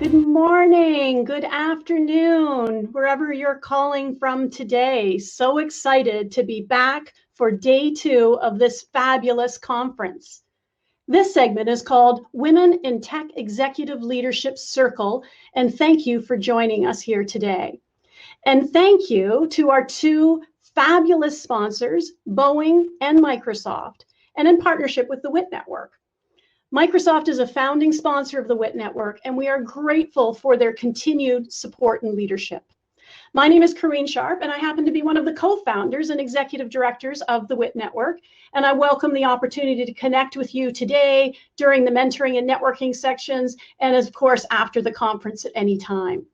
Good morning, good afternoon, wherever you're calling from today. So excited to be back for day 2 of this fabulous conference. This segment is called Women in Tech Executive Leadership Circle, and thank you for joining us here today. And thank you to our 2 fabulous sponsors, Boeing and Microsoft, and in partnership with the WIC Network. Microsoft is a founding sponsor of the WIC Network, and we are grateful for their continued support and leadership. My name is Corrine Sharp, and I happen to be one of the co-founders and executive directors of the WIC Network, and I welcome the opportunity to connect with you today during the mentoring and networking sections, and of course, after the conference at any time.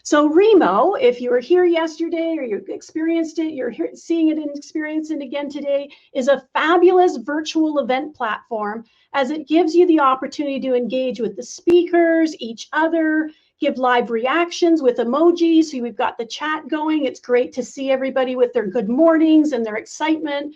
So Remo, if you were here yesterday or you experienced it, you're here, seeing it and experiencing it again today, is a fabulous virtual event platform as it gives you the opportunity to engage with the speakers, each other, give live reactions with emojis. So we've got the chat going. It's great to see everybody with their good mornings and their excitement.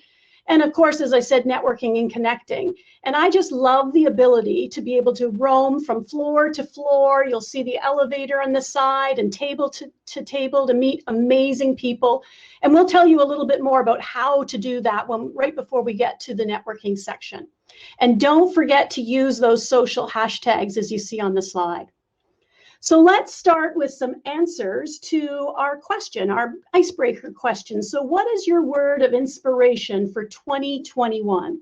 And of course, as I said, networking and connecting. And I just love the ability to be able to roam from floor to floor. You'll see the elevator on the side and table to table to meet amazing people. And we'll tell you a little bit more about how to do that right before we get to the networking section. And don't forget to use those social hashtags as you see on the slide. So let's start with some answers to our question, our icebreaker question. So what is your word of inspiration for 2021?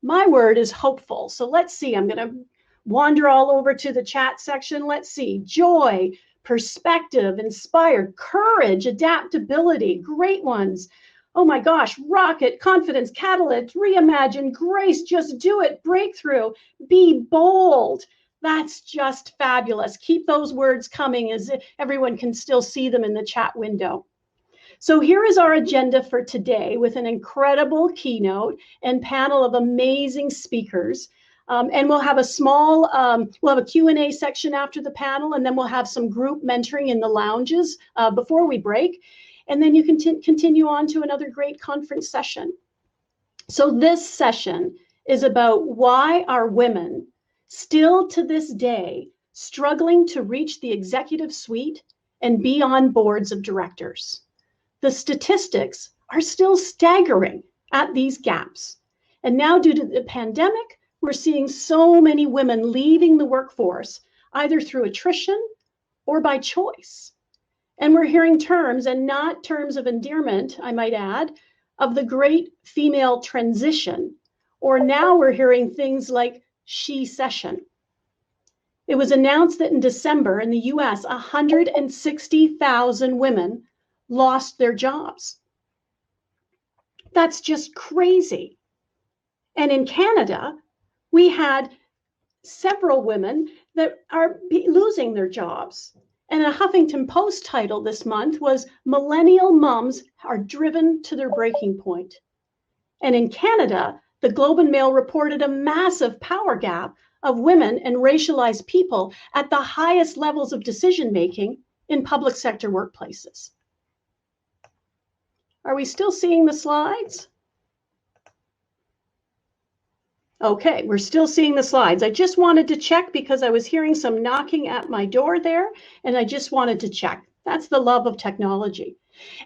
My word is hopeful. So let's see, I'm going to wander all over to the chat section. Let's see, joy, perspective, inspired, courage, adaptability, great ones. Oh my gosh, rocket, confidence, catalyst, reimagine, grace, just do it, breakthrough, be bold. That's just fabulous. Keep those words coming as everyone can still see them in the chat window. So here is our agenda for today with an incredible keynote and panel of amazing speakers. And we'll have a small, we'll have a Q&A section after the panel, and then we'll have some group mentoring in the lounges before we break. And then you can continue on to another great conference session. So this session is about why are women still to this day struggling to reach the executive suite and be on boards of directors. The statistics are still staggering at these gaps. And now due to the pandemic, we're seeing so many women leaving the workforce, either through attrition or by choice. And we're hearing terms, and not terms of endearment, I might add, of the great female transition, or now we're hearing things like she-cession. It was announced that in December in the US, 160,000 women lost their jobs. That's just crazy. And in Canada, we had several women that are losing their jobs. And a Huffington Post title this month was Millennial Moms Are Driven to Their Breaking Point. And in Canada, the Globe and Mail reported a massive power gap of women and racialized people at the highest levels of decision-making in public sector workplaces. Are we still seeing the slides? Okay, we're still seeing the slides. I just wanted to check because I was hearing some knocking at my door there, and I just wanted to check. That's the love of technology.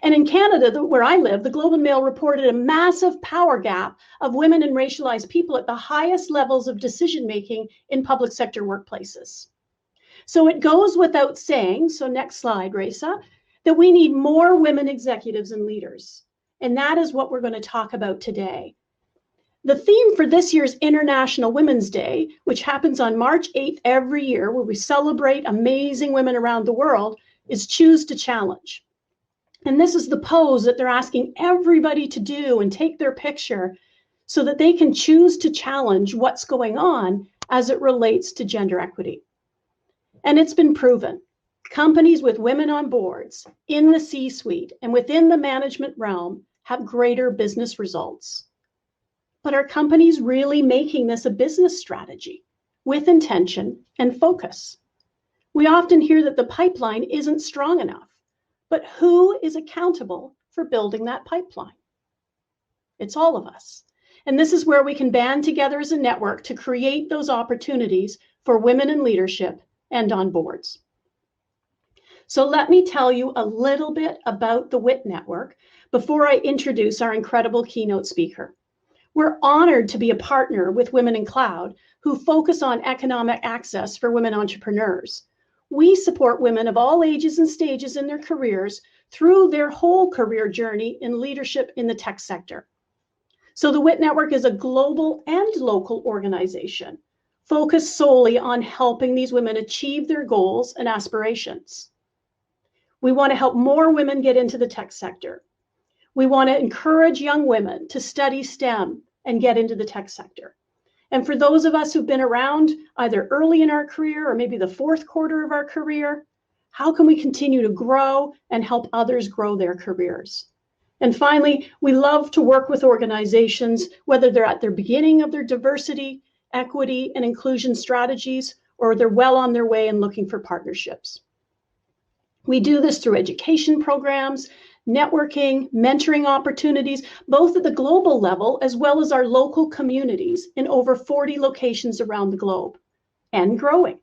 And in Canada, where I live, the Globe and Mail reported a massive power gap of women and racialized people at the highest levels of decision-making in public sector workplaces. So it goes without saying, so next slide, Raisa, that we need more women executives and leaders. And that is what we're going to talk about today. The theme for this year's International Women's Day, which happens on March 8th every year, where we celebrate amazing women around the world, is Choose to Challenge. And this is the pose that they're asking everybody to do and take their picture so that they can choose to challenge what's going on as it relates to gender equity. And it's been proven. Companies with women on boards in the C-suite and within the management realm have greater business results. But are companies really making this a business strategy with intention and focus? We often hear that the pipeline isn't strong enough, but who is accountable for building that pipeline? It's all of us. And this is where we can band together as a network to create those opportunities for women in leadership and on boards. So let me tell you a little bit about the WIC Network before I introduce our incredible keynote speaker. We're honored to be a partner with Women in Cloud, who focus on economic access for women entrepreneurs. We support women of all ages and stages in their careers through their whole career journey in leadership in the tech sector. So the WIC Network is a global and local organization focused solely on helping these women achieve their goals and aspirations. We want to help more women get into the tech sector. We want to encourage young women to study STEM and get into the tech sector. And for those of us who've been around either early in our career or maybe the fourth quarter of our career, how can we continue to grow and help others grow their careers? And finally, we love to work with organizations, whether they're at their beginning of their diversity, equity, and inclusion strategies, or they're well on their way and looking for partnerships. We do this through education programs, networking, mentoring opportunities, both at the global level as well as our local communities in over 40 locations around the globe, and growing.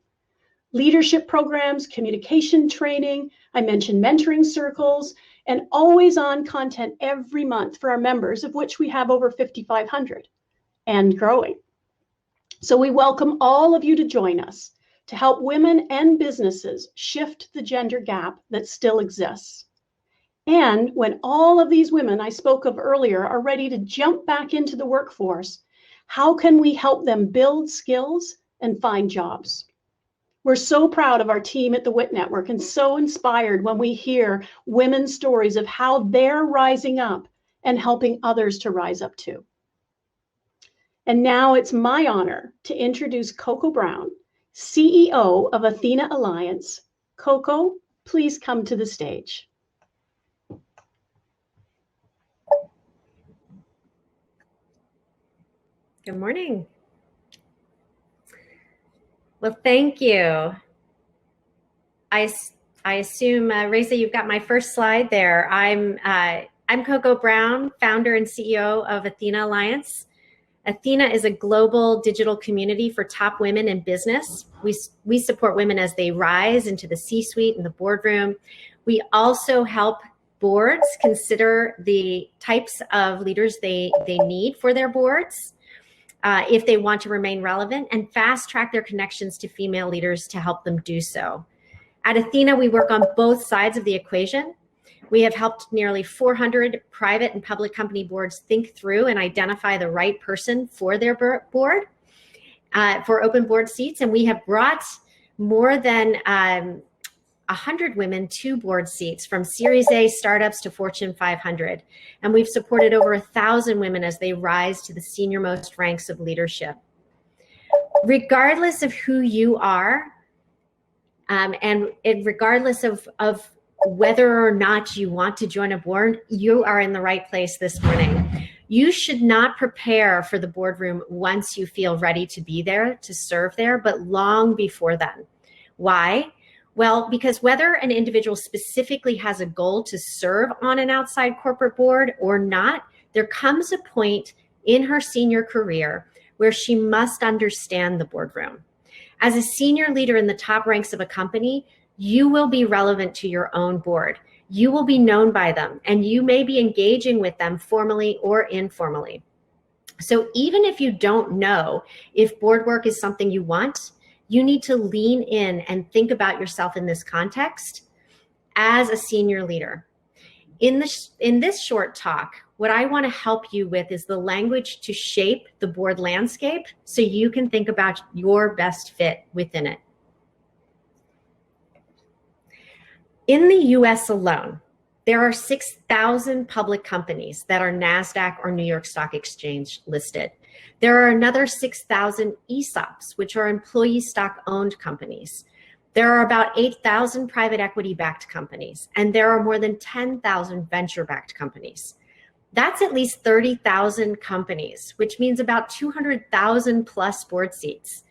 Leadership programs, communication training, I mentioned mentoring circles, and always on content every month for our members, of which we have over 5,500, and growing. So we welcome all of you to join us to help women and businesses shift the gender gap that still exists. And when all of these women I spoke of earlier are ready to jump back into the workforce, how can we help them build skills and find jobs? We're so proud of our team at the WIC Network and so inspired when we hear women's stories of how they're rising up and helping others to rise up too. And now it's my honor to introduce Coco Brown, CEO of Attain Alliance. Coco, please come to the stage. Good morning. Well, thank you. I assume, Reza, you've got my first slide there. I'm Coco Brown, founder and CEO of Attain Alliance. Attain is a global digital community for top women in business. We support women as they rise into the C-suite and the boardroom. We also help boards consider the types of leaders they need for their boards if they want to remain relevant, and fast track their connections to female leaders to help them do so. At Attain, we work on both sides of the equation. We have helped nearly 400 private and public company boards think through and identify the right person for their board, for open board seats. And we have brought more than 100 women to board seats, from Series A startups to Fortune 500. And we've supported over 1,000 women as they rise to the senior-most ranks of leadership. Regardless of who you are, and regardless of whether or not you want to join a board, you are in the right place this morning. You should not prepare for the boardroom once you feel ready to be there, to serve there, but long before then. Why? Well, because whether an individual specifically has a goal to serve on an outside corporate board or not, there comes a point in her senior career where she must understand the boardroom. As a senior leader in the top ranks of a company, you will be relevant to your own board. You will be known by them, and you may be engaging with them formally or informally. So even if you don't know if board work is something you want, you need to lean in and think about yourself in this context as a senior leader. In this short talk, what I want to help you with is the language to shape the board landscape so you can think about your best fit within it. In the US alone, there are 6,000 public companies that are NASDAQ or New York Stock Exchange listed. There are another 6,000 ESOPs, which are employee stock owned companies. There are about 8,000 private equity backed companies, and there are more than 10,000 venture backed companies. That's at least 30,000 companies, which means about 200,000 plus board seats.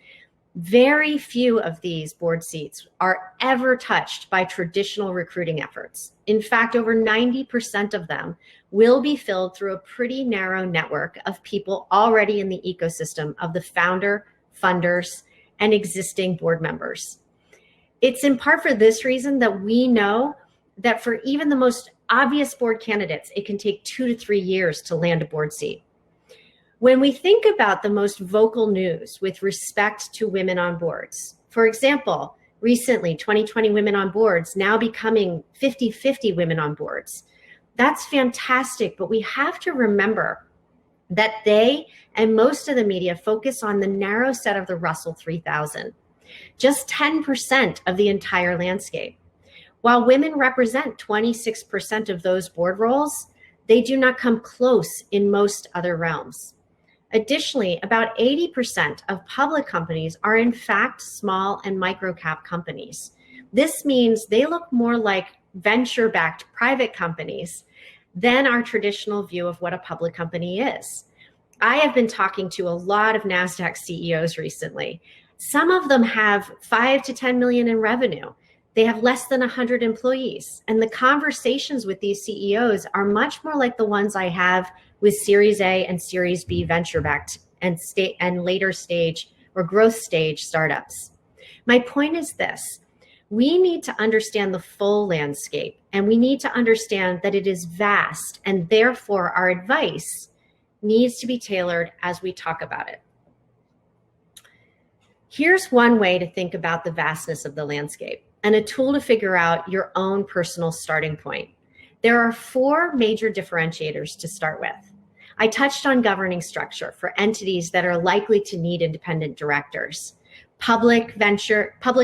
Very few of these board seats are ever touched by traditional recruiting efforts. In fact, over 90% of them will be filled through a pretty narrow network of people already in the ecosystem of the founder, funders, and existing board members. It's in part for this reason that we know that for even the most obvious board candidates, it can take 2 to 3 years to land a board seat. When we think about the most vocal news with respect to women on boards, for example, recently 2020 women on boards, now becoming 50-50 women on boards, that's fantastic, but we have to remember that they and most of the media focus on the narrow set of the Russell 3000, just 10% of the entire landscape. While women represent 26% of those board roles, they do not come close in most other realms. Additionally, about 80% of public companies are in fact small and micro-cap companies. This means they look more like venture-backed private companies than our traditional view of what a public company is. I have been talking to a lot of NASDAQ CEOs recently. Some of them have 5 to 10 million in revenue. They have less than 100 employees. And the conversations with these CEOs are much more like the ones I have with Series A and Series B venture-backed and later stage or growth stage startups. My point is this: we need to understand the full landscape, and we need to understand that it is vast, and therefore our advice needs to be tailored as we talk about it. Here's one way to think about the vastness of the landscape and a tool to figure out your own personal starting point. There are 4 major differentiators to start with. I touched on governing structure for entities that are likely to need independent directors: public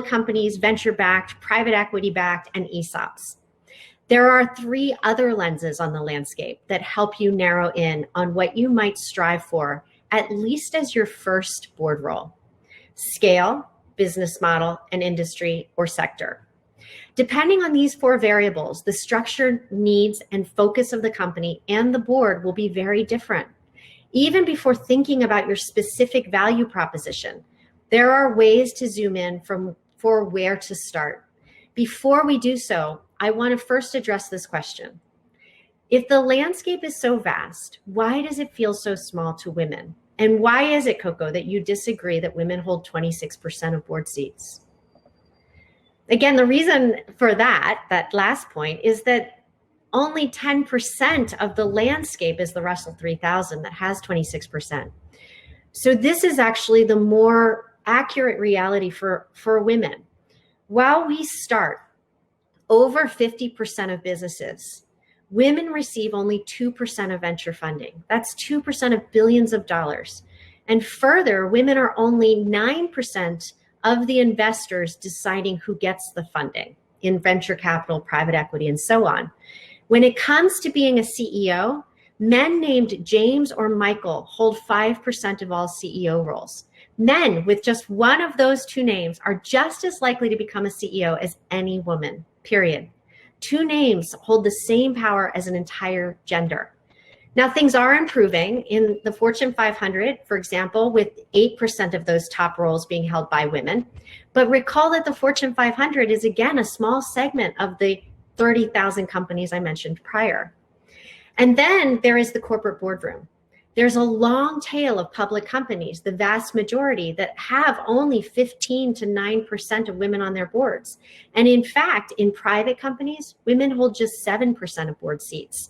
companies, venture-backed, private equity-backed, and ESOPs. There are 3 other lenses on the landscape that help you narrow in on what you might strive for, at least as your first board role: scale, business model, and industry or sector. Depending on these 4 variables, the structure, needs, and focus of the company and the board will be very different. Even before thinking about your specific value proposition, there are ways to zoom in for where to start. Before we do so, I want to first address this question. If the landscape is so vast, why does it feel so small to women? And why is it, Coco, that you disagree that women hold 26% of board seats? Again, the reason for that last point, is that only 10% of the landscape is the Russell 3000 that has 26%. So this is actually the more accurate reality for women. While we start over 50% of businesses, women receive only 2% of venture funding. That's 2% of billions of dollars. And further, women are only 9% of the investors deciding who gets the funding in venture capital, private equity, and so on. When it comes to being a CEO, men named James or Michael hold 5% of all CEO roles. Men with just one of those 2 names are just as likely to become a CEO as any woman, period. 2 names hold the same power as an entire gender. Now, things are improving in the Fortune 500, for example, with 8% of those top roles being held by women. But recall that the Fortune 500 is, again, a small segment of the 30,000 companies I mentioned prior. And then there is the corporate boardroom. There's a long tail of public companies, the vast majority, that have only 15 to 9% of women on their boards. And in fact, in private companies, women hold just 7% of board seats.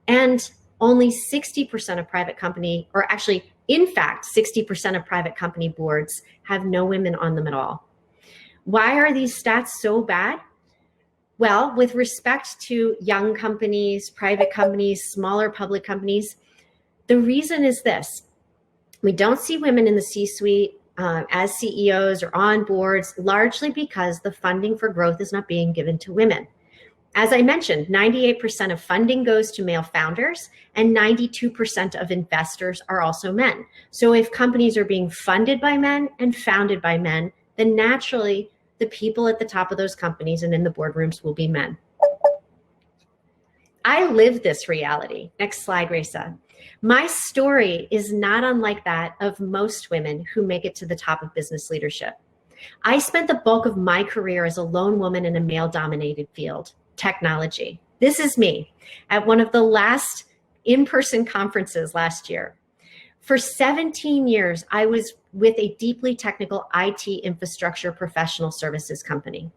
And only 60% of private company, or actually, in fact, 60% of private company boards have no women on them at all. Why are these stats so bad? Well, with respect to young companies, private companies, smaller public companies, the reason is this: we don't see women in the C-suite as CEOs or on boards, largely because the funding for growth is not being given to women. As I mentioned, 98% of funding goes to male founders, and 92% of investors are also men. So if companies are being funded by men and founded by men, then naturally the people at the top of those companies and in the boardrooms will be men. I live this reality. Next slide, Raisa. My story is not unlike that of most women who make it to the top of business leadership. I spent the bulk of my career as a lone woman in a male-dominated field, technology. This is me at one of the last in-person conferences last year. For 17 years, I was with a deeply technical IT infrastructure professional services company.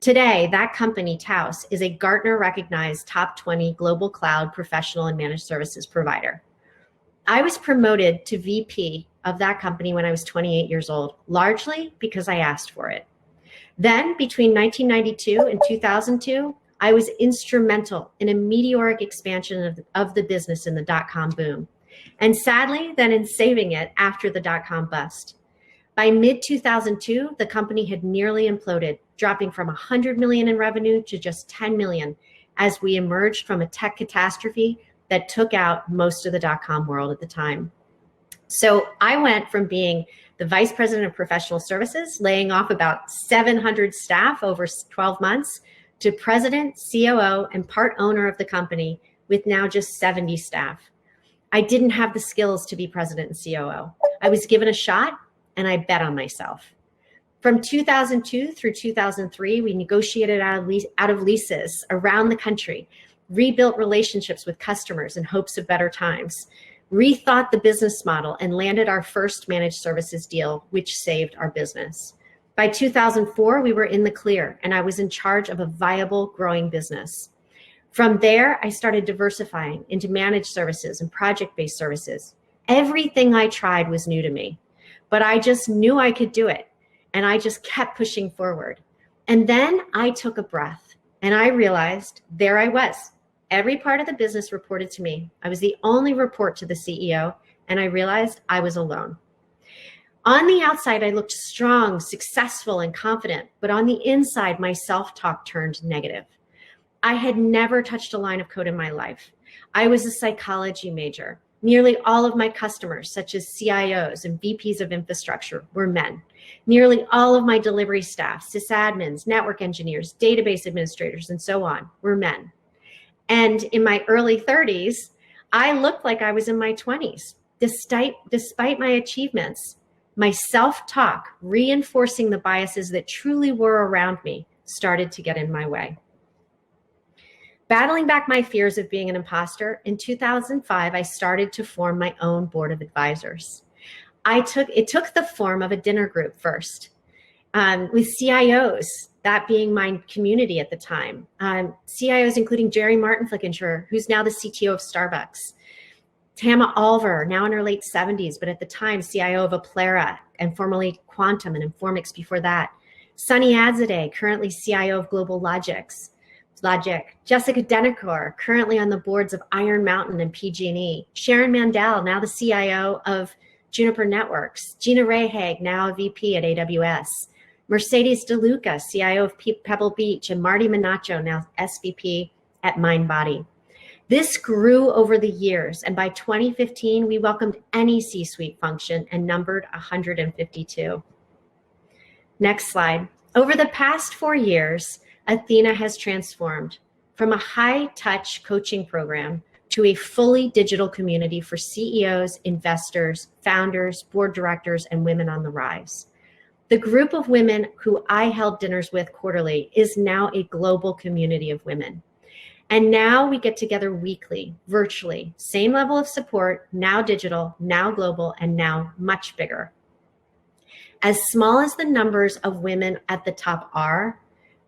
Today, that company, Taos, is a Gartner-recognized top 20 global cloud professional and managed services provider. I was promoted to VP of that company when I was 28 years old, largely because I asked for it. Then, between 1992 and 2002, I was instrumental in a meteoric expansion of the business in the dot-com boom, and sadly, then in saving it after the dot-com bust. By mid-2002, the company had nearly imploded, dropping from 100 million in revenue to just 10 million as we emerged from a tech catastrophe that took out most of the dot-com world at the time. So I went from being the vice president of professional services, laying off about 700 staff over 12 months, to president, COO, and part owner of the company with now just 70 staff. I didn't have the skills to be president and COO. I was given a shot and I bet on myself. From 2002 through 2003, we negotiated out of leases around the country, rebuilt relationships with customers in hopes of better times, rethought the business model, and landed our first managed services deal, which saved our business. By 2004, we were in the clear, and I was in charge of a viable, growing business. From there, I started diversifying into managed services and project-based services. Everything I tried was new to me, but I just knew I could do it, and I just kept pushing forward. And then I took a breath, and I realized there I was. Every part of the business reported to me. I was the only report to the CEO, and I realized I was alone. On the outside, I looked strong, successful, and confident, but on the inside, my self-talk turned negative. I had never touched a line of code in my life. I was a psychology major. Nearly all of my customers, such as CIOs and VPs of infrastructure, were men. Nearly all of my delivery staff, sysadmins, network engineers, database administrators, and so on, were men. And in my early 30s, I looked like I was in my 20s. Despite my achievements, my self-talk, reinforcing the biases that truly were around me, started to get in my way. Battling back my fears of being an imposter, in 2005, I started to form my own board of advisors. It took the form of a dinner group first, with CIOs, that being my community at the time. CIOs including Jerry Martin-Flickinger, who's now the CTO of Starbucks. Tama Alver, now in her late 70s, but at the time CIO of Applera and formerly Quantum and Informix before that. Sunny Adzadeh, currently CIO of Global Logic. Jessica Denekor, currently on the boards of Iron Mountain and PG&E. Sharon Mandel, now the CIO of Juniper Networks. Gina Rehag, now a VP at AWS. Mercedes DeLuca, CIO of Pebble Beach, and Marty Minacho, now SVP at MindBody. This grew over the years, and by 2015, we welcomed any C-suite function and numbered 152. Next slide. Over the past 4 years, Athena has transformed from a high-touch coaching program to a fully digital community for CEOs, investors, founders, board directors, and women on the rise. The group of women who I held dinners with quarterly is now a global community of women. And now we get together weekly, virtually, same level of support, now digital, now global, and now much bigger. As small as the numbers of women at the top are,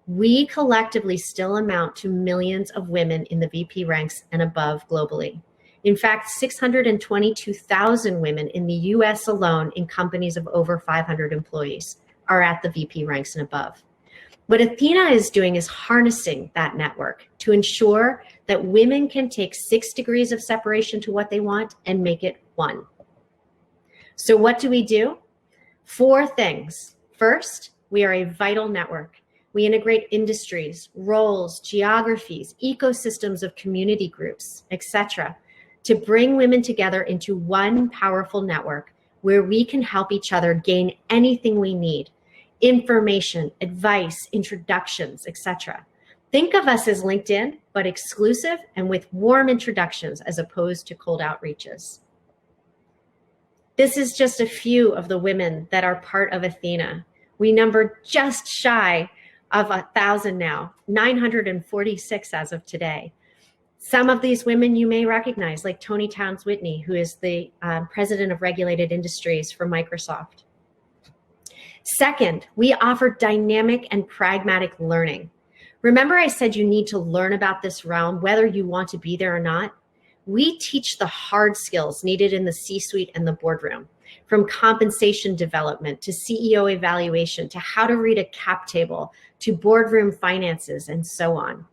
we collectively still amount to millions of women in the VP ranks and above globally. In fact, 622,000 women in the US alone in companies of over 500 employees are at the VP ranks and above. What Athena is doing is harnessing that network to ensure that women can take 6 degrees of separation to what they want and make it 1. So what do? 4 things. First, we are a vital network. We integrate industries, roles, geographies, ecosystems of community groups, etc., to bring women together into one powerful network where we can help each other gain anything we need: information, advice, introductions, etc. Think of us as LinkedIn, but exclusive and with warm introductions as opposed to cold outreaches. This is just a few of the women that are part of Athena. We number just shy of 1,000 now, 946 as of today. Some of these women you may recognize, like Tony Towns-Whitney, who is the president of regulated industries for Microsoft. Second, we offer dynamic and pragmatic learning. Remember I said you need to learn about this realm, whether you want to be there or not? We teach the hard skills needed in the C-suite and the boardroom, from compensation development to CEO evaluation to how to read a cap table to boardroom finances and so on.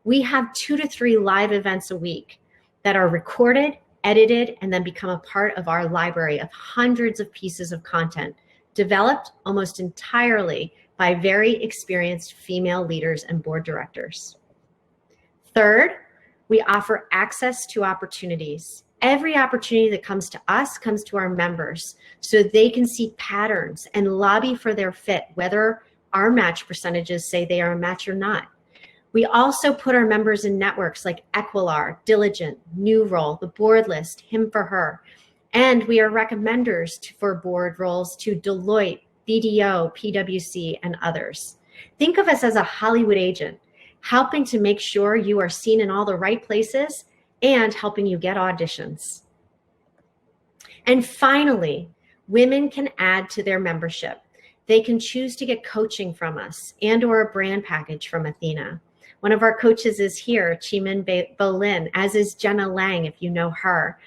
We have 2 to 3 live events a week that are recorded, edited, and then become a part of our library of hundreds of pieces of content developed almost entirely by very experienced female leaders and board directors. Third, we offer access to opportunities. Every opportunity that comes to us comes to our members so they can see patterns and lobby for their fit, whether our match percentages say they are a match or not. We also put our members in networks like Equilar, Diligent, New Role, the Board List, Him for Her. And we are recommenders for board roles to Deloitte, BDO, PwC, and others. Think of us as a Hollywood agent, helping to make sure you are seen in all the right places and helping you get auditions. And finally, women can add to their membership. They can choose to get coaching from us and or a brand package from Athena. One of our coaches is here, Chimin Bolin, as is Jenna Lang, if you know her.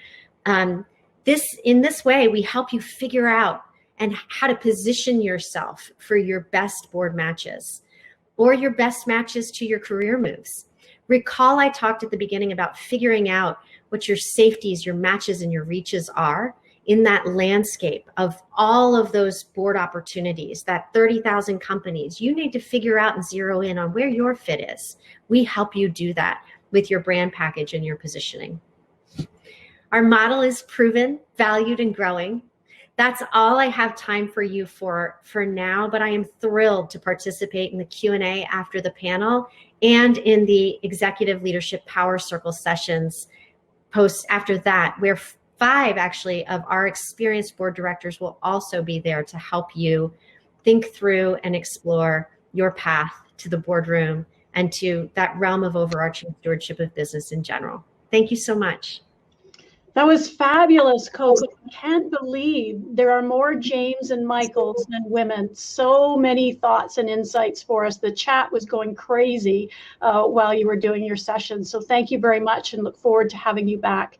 In this way, we help you figure out and how to position yourself for your best board matches or your best matches to your career moves. Recall I talked at the beginning about figuring out what your safeties, your matches, and your reaches are in that landscape of all of those board opportunities, that 30,000 companies. You need to figure out and zero in on where your fit is. We help you do that with your brand package and your positioning. Our model is proven, valued, and growing. That's all I have time for you for now, but I am thrilled to participate in the Q&A after the panel and in the Executive Leadership Power Circle sessions post after that, where 5 actually of our experienced board directors will also be there to help you think through and explore your path to the boardroom and to that realm of overarching stewardship of business in general. Thank you so much. That was fabulous, Coco. I can't believe there are more James and Michaels than women. So many thoughts and insights for us. The chat was going crazy while you were doing your session. So thank you very much and look forward to having you back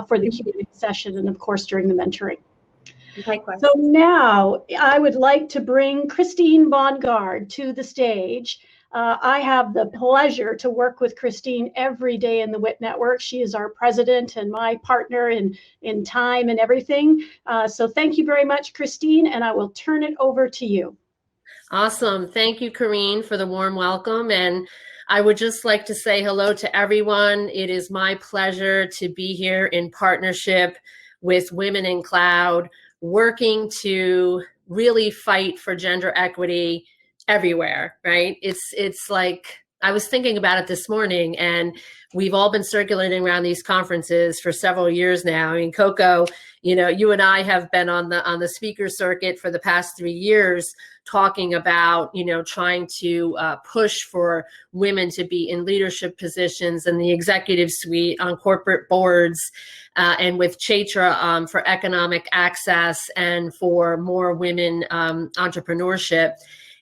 for the Q&A session and of course during the mentoring. Likewise. So now I would like to bring Christine Bongard to the stage. I have the pleasure to work with Christine every day in the WIC Network. She is our president and my partner in time and everything. So thank you very much, Christine, and I will turn it over to you. Awesome. Thank you, Corrine, for the warm welcome. And I would just like to say hello to everyone. It is my pleasure to be here in partnership with Women in Cloud, working to really fight for gender equity everywhere, right? It's like, I was thinking about it this morning, and we've all been circulating around these conferences for several years now. I mean, Coco, you and I have been on the speaker circuit for the past 3 years talking about, trying to push for women to be in leadership positions in the executive suite, on corporate boards, and with Chaitra for economic access and for more women entrepreneurship.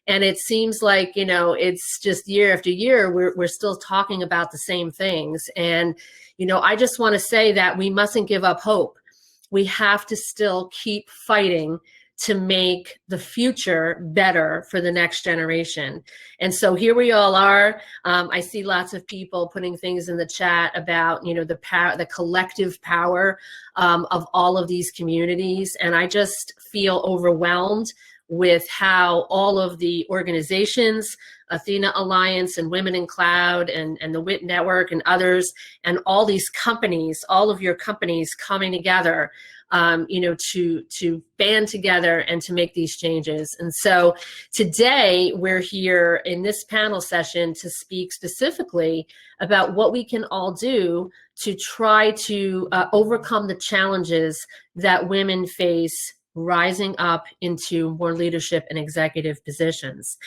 And it seems like, it's just year after year, we're still talking about the same things. And, I just want to say that we mustn't give up hope. We have to still keep fighting to make the future better for the next generation. And so here we all are. I see lots of people putting things in the chat about, the power, the collective power of all of these communities. And I just feel overwhelmed with how all of the organizations, Athena Alliance and Women in Cloud and the WIC Network and others, and all these companies, all of your companies coming together, to band together and to make these changes. And so today we're here in this panel session to speak specifically about what we can all do to try to overcome the challenges that women face rising up into more leadership and executive positions.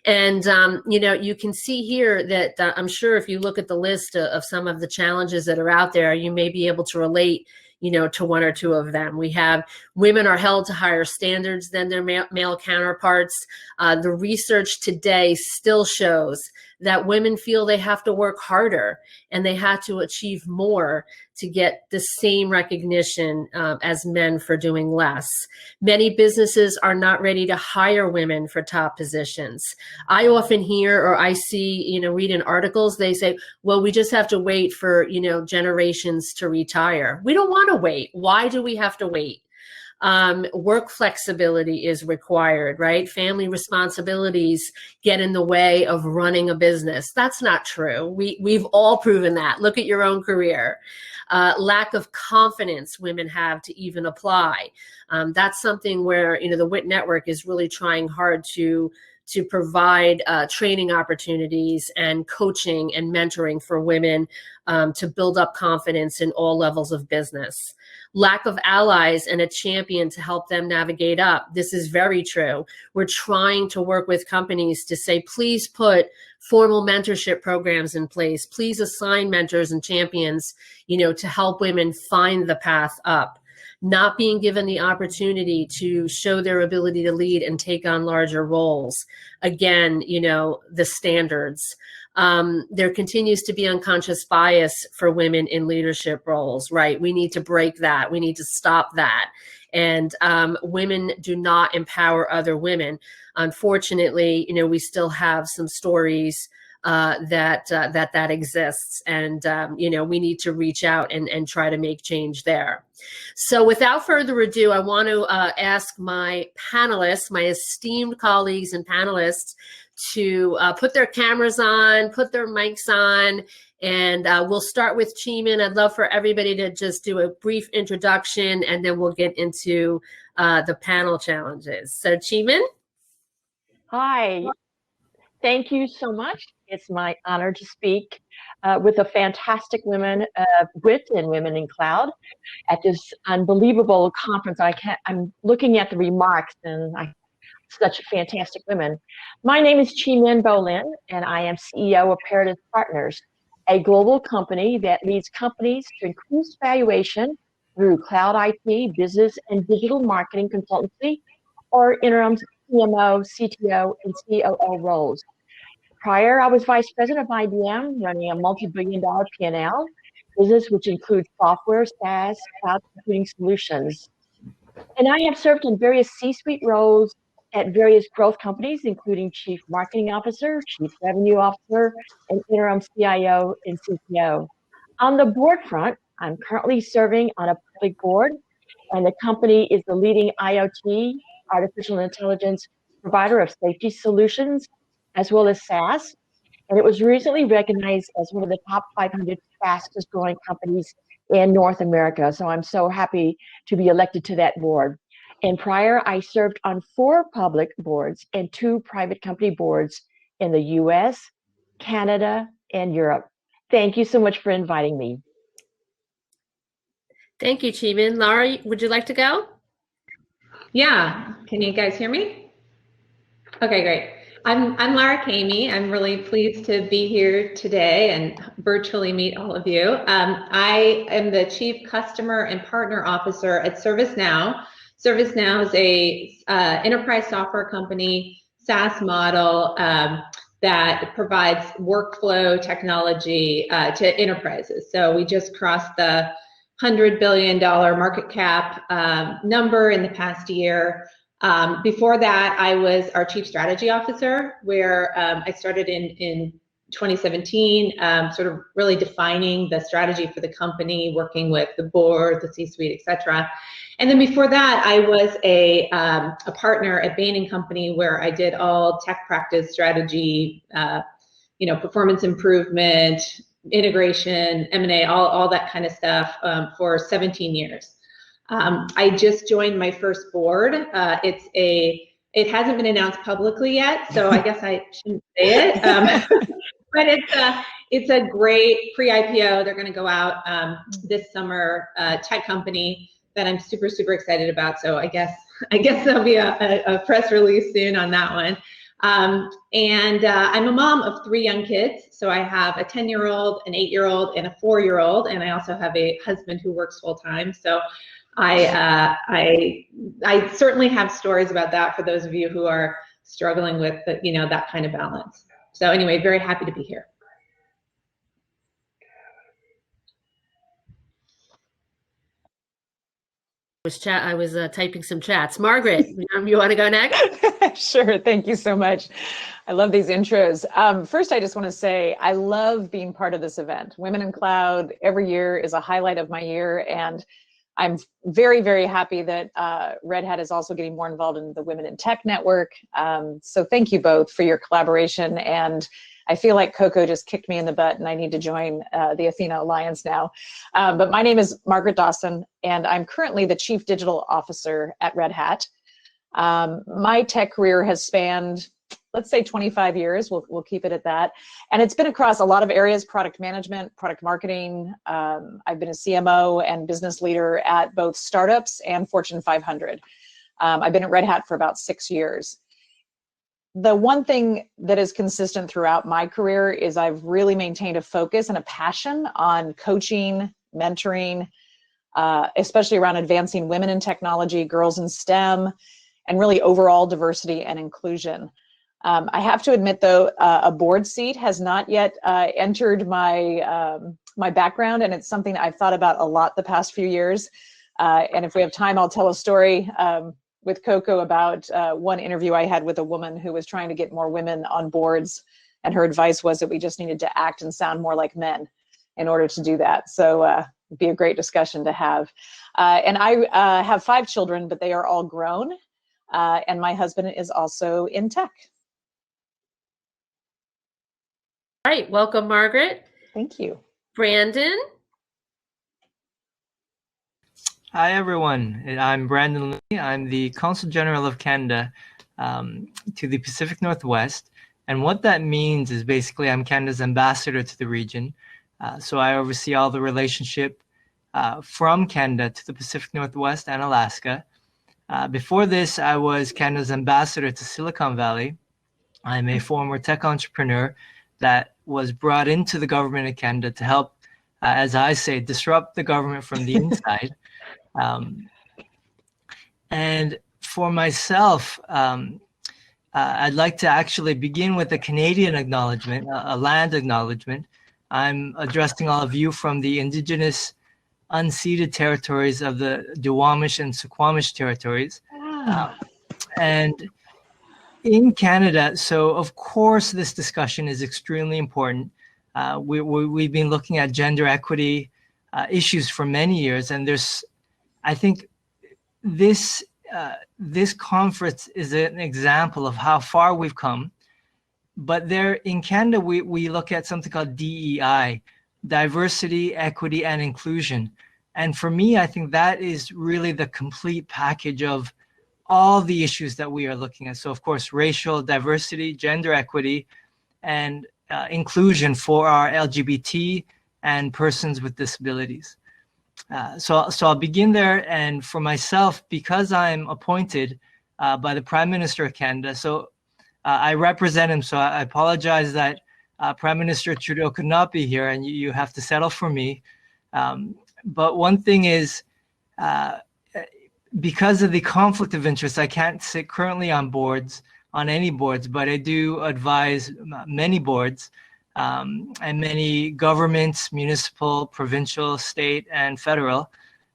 And, you can see here that I'm sure if you look at the list of some of the challenges that are out there, you may be able to relate, to one or two of them. We have women are held to higher standards than their male counterparts. The research today still shows that women feel they have to work harder and they have to achieve more to get the same recognition as men for doing less. Many businesses are not ready to hire women for top positions. I often hear, or I see, read in articles, they say, well, we just have to wait for, generations to retire. We don't want to wait. Why do we have to wait? Work flexibility is required, right? Family responsibilities get in the way of running a business. That's not true. We've all proven that. Look at your own career. Lack of confidence women have to even apply. That's something where, the WIC Network is really trying hard to provide training opportunities and coaching and mentoring for women to build up confidence in all levels of business. Lack of allies and a champion to help them navigate up. This is very true. We're trying to work with companies to say, please put formal mentorship programs in place. Please assign mentors and champions, to help women find the path up. Not being given the opportunity to show their ability to lead and take on larger roles. Again, the standards. There continues to be unconscious bias for women in leadership roles, right? We need to break that. We need to stop that. And women do not empower other women. Unfortunately, we still have some stories that exists, and we need to reach out and try to make change there. So without further ado, I want to ask my panelists, my esteemed colleagues and panelists, to put their cameras on, put their mics on, and we'll start with Cheeman. I'd love for everybody to just do a brief introduction, and then we'll get into the panel challenges. So Cheeman? Hi, thank you so much. It's my honor to speak with the fantastic women of WIC and Women in Cloud at this unbelievable conference. I'm looking at the remarks, and such fantastic women. My name is Cheeman Bolin, and I am CEO of Paradigm Partners, a global company that leads companies to increase valuation through cloud IT, business, and digital marketing consultancy, or interim CMO, CTO, and COO roles. Prior, I was vice president of IBM, running a multi-billion-dollar P&L business, which includes software, SaaS, cloud computing solutions. And I have served in various C-suite roles at various growth companies, including Chief Marketing Officer, Chief Revenue Officer, and interim CIO and CTO. On the board front, I'm currently serving on a public board, and the company is the leading IoT, artificial intelligence provider of safety solutions, as well as SaaS. And it was recently recognized as one of the top 500 fastest growing companies in North America. So I'm so happy to be elected to that board. And prior, I served on 4 public boards and 2 private company boards in the US, Canada, and Europe. Thank you so much for inviting me. Thank you, Cheeman. Laura, would you like to go? Yeah, can you guys hear me? Okay, great. I'm Laura Kamey. I'm really pleased to be here today and virtually meet all of you. I am the Chief Customer and Partner Officer at ServiceNow. ServiceNow is a enterprise software company, SaaS model that provides workflow technology to enterprises. So we just crossed the $100 billion market cap number in the past year. Before that, I was our Chief Strategy Officer, where I started in 2017, sort of really defining the strategy for the company, working with the board, the C-suite, et cetera. And then before that, I was a partner at Bain & Company, where I did all tech practice strategy, performance improvement, integration, M&A, all that kind of stuff for 17 years. I just joined my first board. It hasn't been announced publicly yet, so I guess I shouldn't say it. But it's a great pre-IPO. They're going to go out this summer. Tech company that I'm super excited about. So I guess there'll be a press release soon on that one. I'm a mom of 3 young kids. So I have a 10-year-old, an 8-year-old, and a 4-year-old, and I also have a husband who works full time. So I certainly have stories about that for those of you who are struggling with that kind of balance. So anyway, very happy to be here. I was typing some chats. Margaret, you want to go next? Sure. Thank you so much. I love these intros. First, I just want to say I love being part of this event. Women in Cloud every year is a highlight of my year, and I'm very, very happy that Red Hat is also getting more involved in the Women in Tech Network. So thank you both for your collaboration, and I feel like Coco just kicked me in the butt and I need to join the Athena Alliance now. But my name is Margaret Dawson, and I'm currently the Chief Digital Officer at Red Hat. My tech career has spanned, let's say 25 years, we'll keep it at that. And it's been across a lot of areas: product management, product marketing. I've been a CMO and business leader at both startups and Fortune 500. I've been at Red Hat for about 6 years. The one thing that is consistent throughout my career is I've really maintained a focus and a passion on coaching, mentoring, especially around advancing women in technology, girls in STEM, and really overall diversity and inclusion. I have to admit, though, a board seat has not yet entered my my background, and it's something I've thought about a lot the past few years. And if we have time, I'll tell a story with Coco about one interview I had with a woman who was trying to get more women on boards, and her advice was that we just needed to act and sound more like men in order to do that. So it'd be a great discussion to have. And I have 5 children, but they are all grown, and my husband is also in tech. All right, welcome, Margaret. Thank you. Brandon. Hi, everyone. I'm Brandon Lee. I'm the Consul General of Canada to the Pacific Northwest. And what that means is basically I'm Canada's ambassador to the region. So I oversee all the relationship from Canada to the Pacific Northwest and Alaska. Before this, I was Canada's ambassador to Silicon Valley. I'm a former tech entrepreneur that was brought into the government of Canada to help, as I say, disrupt the government from the inside. And for myself, I'd like to actually begin with a Canadian acknowledgement, a land acknowledgement. I'm addressing all of you from the Indigenous unceded territories of the Duwamish and Suquamish territories. And in Canada, so of course this discussion is extremely important. We've been looking at gender equity issues for many years, and I think this conference is an example of how far we've come. But there in Canada, we look at something called DEI, diversity, equity, and inclusion. And for me, I think that is really the complete package of all the issues that we are looking at. So of course, racial diversity, gender equity, and inclusion for our LGBT and persons with disabilities. So I'll begin there. And for myself, because I'm appointed by the Prime Minister of Canada, so I represent him. So I apologize that Prime Minister Trudeau could not be here, and you have to settle for me. But one thing is, because of the conflict of interest, I can't sit currently on any boards, but I do advise many boards and many governments, municipal, provincial, state, and federal.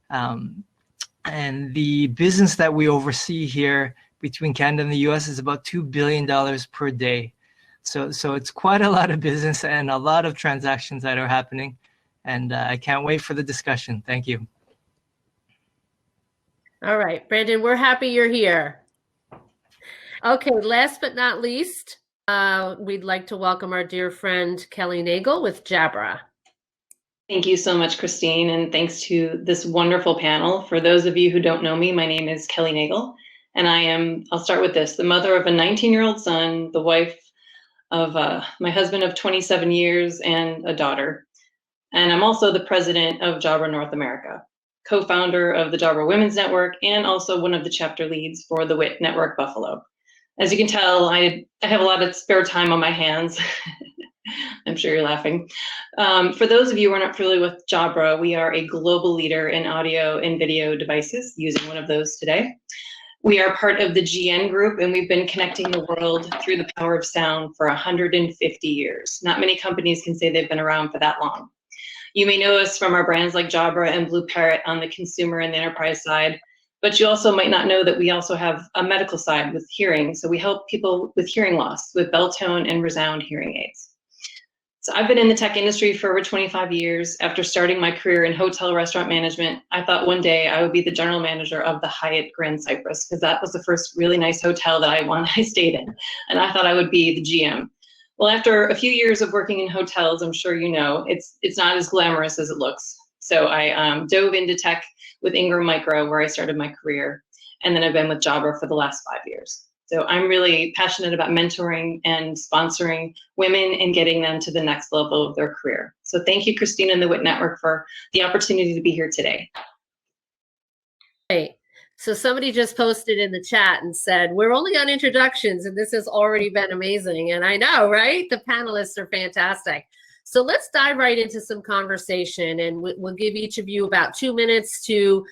And the business that we oversee here between Canada and the US is about $2 billion per day. So it's quite a lot of business and a lot of transactions that are happening. And I can't wait for the discussion. Thank you. All right, Brandon, we're happy you're here. Okay, last but not least, we'd like to welcome our dear friend Kelly Nagel with Jabra. Thank you so much, Christine, and thanks to this wonderful panel. For those of you who don't know me, my name is Kelly Nagel, and I'll start with this, the mother of a 19-year-old son, the wife of my husband of 27 years and a daughter. And I'm also the president of Jabra North America, co-founder of the Jabra Women's Network, and also one of the chapter leads for the WIC Network Buffalo. As you can tell, I have a lot of spare time on my hands. I'm sure you're laughing. For those of you who are not familiar with Jabra, we are a global leader in audio and video devices, using one of those today. We are part of the GN group, and we've been connecting the world through the power of sound for 150 years. Not many companies can say they've been around for that long. You may know us from our brands like Jabra and Blue Parrot on the consumer and the enterprise side, but you also might not know that we also have a medical side with hearing. So we help people with hearing loss with bell tone and resound hearing aids. So I've been in the tech industry for over 25 years. After starting my career in hotel restaurant management, I thought one day I would be the general manager of the Hyatt Grand Cypress, because that was the first really nice hotel that I stayed in. And I thought I would be the GM. Well, after a few years of working in hotels, I'm sure you know, it's not as glamorous as it looks. So I dove into tech with Ingram Micro, where I started my career. And then I've been with Jabra for the last 5 years. So I'm really passionate about mentoring and sponsoring women and getting them to the next level of their career. So thank you, Christine and the WIC Network, for the opportunity to be here today. Great. So somebody just posted in the chat and said, we're only on introductions and this has already been amazing. And I know, right? The panelists are fantastic. So let's dive right into some conversation, and we'll give each of you about 2 minutes to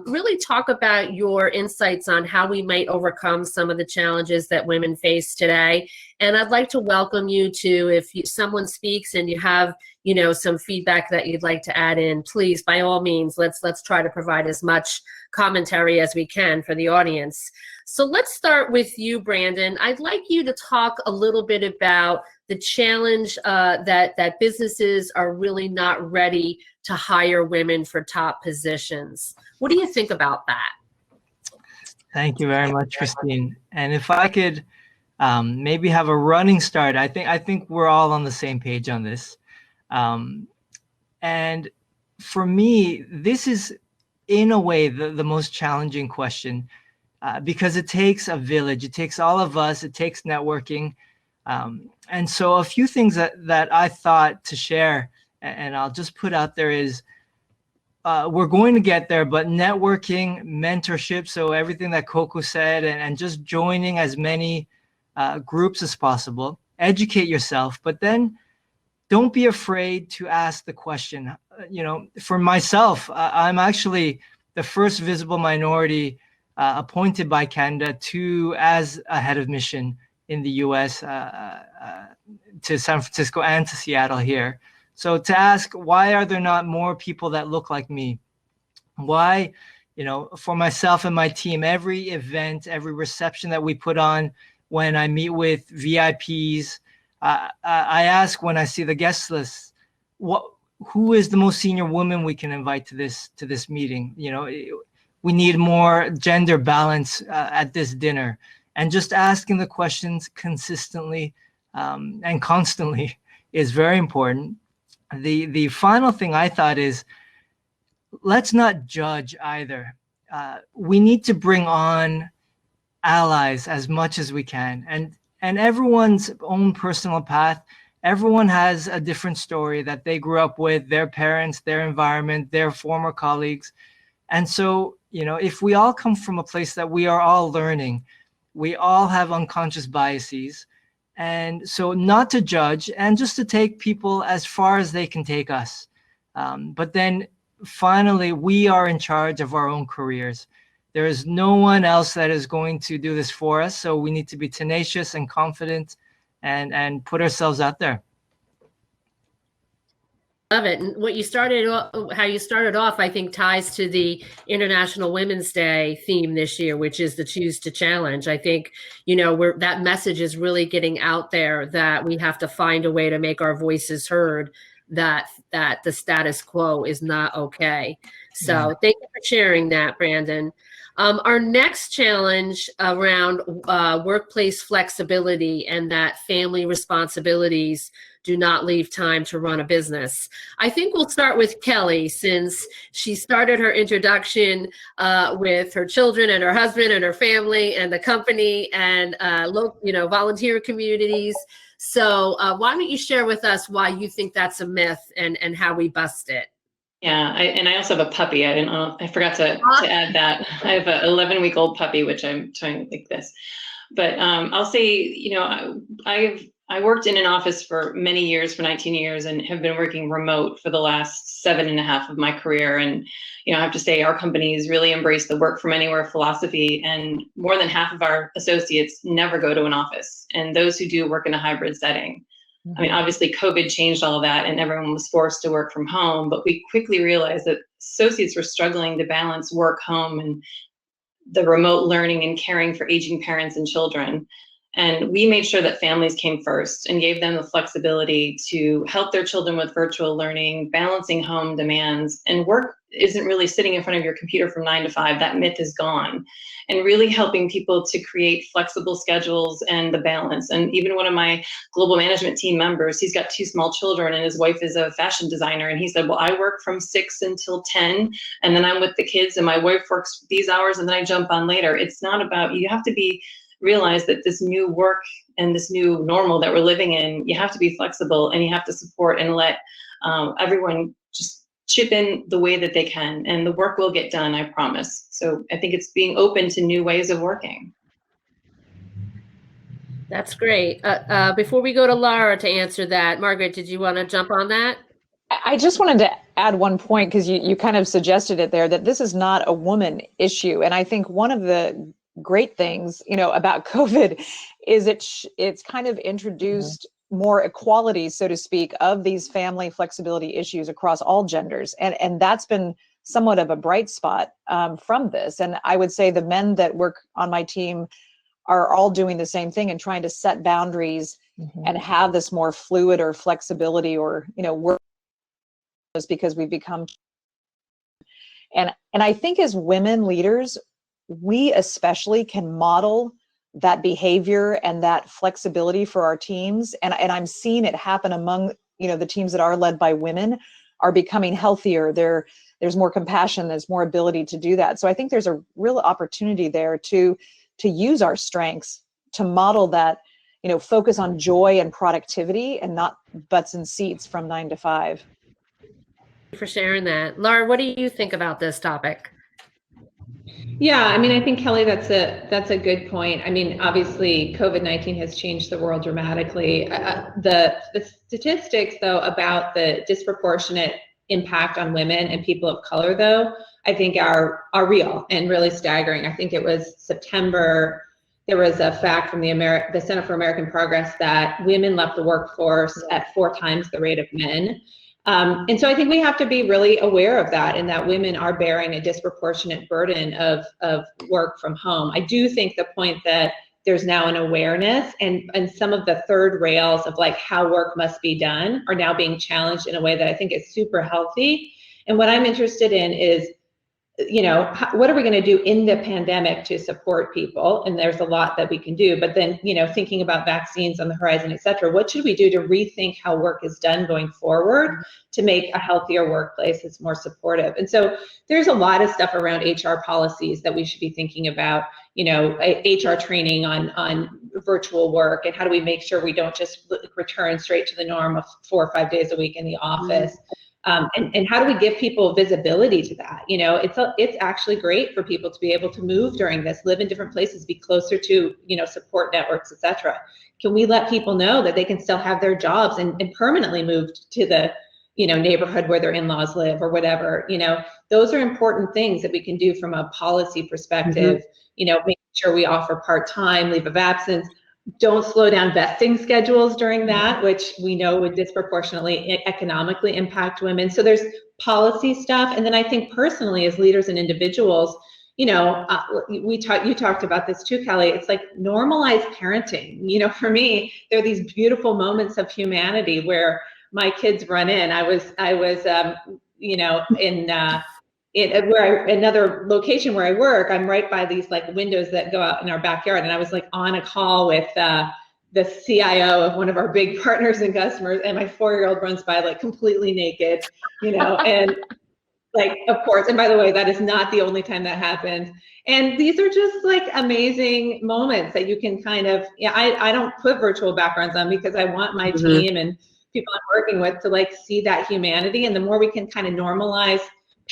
really talk about your insights on how we might overcome some of the challenges that women face today. And I'd like to welcome you to, if someone speaks and you have, you know, some feedback that you'd like to add in, please, by all means, let's try to provide as much commentary as we can for the audience. So let's start with you, Brandon. I'd like you to talk a little bit about the challenge that businesses are really not ready to hire women for top positions. What do you think about that? Thank you very much, Christine. And if I could maybe have a running start, I think we're all on the same page on this. And for me, this is in a way the most challenging question, because it takes a village. It takes all of us. It takes networking. And so a few things that I thought to share, and I'll just put out there, is we're going to get there, but networking, mentorship, so everything that Coco said, and just joining as many groups as possible. Educate yourself, but then don't be afraid to ask the question. You know, for myself, I'm actually the first visible minority appointed by Canada as a head of mission in the US, to San Francisco and to Seattle here. So to ask, why are there not more people that look like me? Why, you know, for myself and my team, every event, every reception that we put on, when I meet with VIPs, I ask when I see the guest list, who is the most senior woman we can invite to this meeting? You know, we need more gender balance at this dinner. And just asking the questions consistently and constantly is very important. The final thing I thought is, let's not judge either. We need to bring on allies as much as we can, and everyone's own personal path. Everyone has a different story that they grew up with, their parents, their environment, their former colleagues. And so, you know, if we all come from a place that we are all learning, we all have unconscious biases. And so not to judge, and just to take people as far as they can take us. But then finally, we are in charge of our own careers. There is no one else that is going to do this for us. So we need to be tenacious and confident and put ourselves out there. Love it. And how you started off, I think, ties to the International Women's Day theme this year, which is the Choose to Challenge. I think, you know, that message is really getting out there, that we have to find a way to make our voices heard, that the status quo is not okay. So thank you for sharing that, Brandon. Our next challenge around workplace flexibility, and that family responsibilities do not leave time to run a business. I think we'll start with Kelly, since she started her introduction with her children and her husband and her family and the company and volunteer communities. So why don't you share with us why you think that's a myth and how we bust it? Yeah, I also have a puppy. I forgot to add that. I have an 11-week-old puppy, which I'm trying to think this. But I'll say, you know, I worked in an office for many years, for 19 years, and have been working remote for the last 7.5 of my career. And, you know, I have to say our companies really embrace the work from anywhere philosophy, and more than half of our associates never go to an office. And those who do work in a hybrid setting. I mean, obviously COVID changed all of that and everyone was forced to work from home, but we quickly realized that associates were struggling to balance work, home, and the remote learning and caring for aging parents and children. And we made sure that families came first and gave them the flexibility to help their children with virtual learning, balancing home demands. And work isn't really sitting in front of your computer from 9 to 5. That myth is gone. And really helping people to create flexible schedules and the balance. And even one of my global management team members, he's got 2 small children and his wife is a fashion designer. And he said, well, I work from 6 until 10, and then I'm with the kids, and my wife works these hours, and then I jump on later. It's not about, you have to realize that this new work and this new normal that we're living in, you have to be flexible and you have to support and let everyone just chip in the way that they can, and the work will get done, I promise. So I think it's being open to new ways of working. That's great. Before we go to Lara to answer that, Margaret, did you want to jump on that? I just wanted to add one point, because you kind of suggested it there, that this is not a woman issue. And I think one of the great things, you know, about COVID is it's kind of introduced more equality, so to speak, of these family flexibility issues across all genders. And that's been somewhat of a bright spot from this. And I would say the men that work on my team are all doing the same thing and trying to set boundaries and have this more fluid or flexibility, or, you know, work, because we've become, and I think as women leaders, we especially can model that behavior and that flexibility for our teams. And I'm seeing it happen among, you know, the teams that are led by women are becoming healthier. There's more compassion, there's more ability to do that. So I think there's a real opportunity there to use our strengths to model that, you know, focus on joy and productivity and not butts and seats from 9 to 5. Thank you for sharing that. Lara, what do you think about this topic? Yeah, I mean, I think, Kelly, that's a good point. I mean, obviously, COVID-19 has changed the world dramatically. The statistics, though, about the disproportionate impact on women and people of color, though, I think are real and really staggering. I think it was September, there was a fact from the Center for American Progress that women left the workforce at 4 times the rate of men. And so I think we have to be really aware of that, and that women are bearing a disproportionate burden of work from home. I do think the point that there's now an awareness, and some of the third rails of like how work must be done are now being challenged in a way that I think is super healthy. And what I'm interested in is, you know, what are we going to do in the pandemic to support people? And there's a lot that we can do, but then, you know, thinking about vaccines on the horizon, et cetera, what should we do to rethink how work is done going forward to make a healthier workplace that's more supportive? And so there's a lot of stuff around HR policies that we should be thinking about, you know, HR training on virtual work, and how do we make sure we don't just return straight to the norm of 4 or 5 days a week in the office. And how do we give people visibility to that? You know, it's actually great for people to be able to move during this, live in different places, be closer to, you know, support networks, et cetera. Can we let people know that they can still have their jobs and permanently move to the, you know, neighborhood where their in-laws live or whatever? You know, those are important things that we can do from a policy perspective. You know, making sure we offer part-time, leave of absence. Don't slow down vesting schedules during that, which we know would disproportionately economically impact women. So there's policy stuff. And then I think personally, as leaders and individuals, you know, you talked about this too, Kelly. It's like normalized parenting. You know, for me, there are these beautiful moments of humanity where my kids run in. I was you know, another location where I work, I'm right by these like windows that go out in our backyard. And I was like on a call with the CIO of one of our big partners and customers, and my 4-year-old runs by like completely naked, you know, and like, of course, and by the way, that is not the only time that happens. And these are just like amazing moments that you can kind of, I don't put virtual backgrounds on because I want my team and people I'm working with to like see that humanity. And the more we can kind of normalize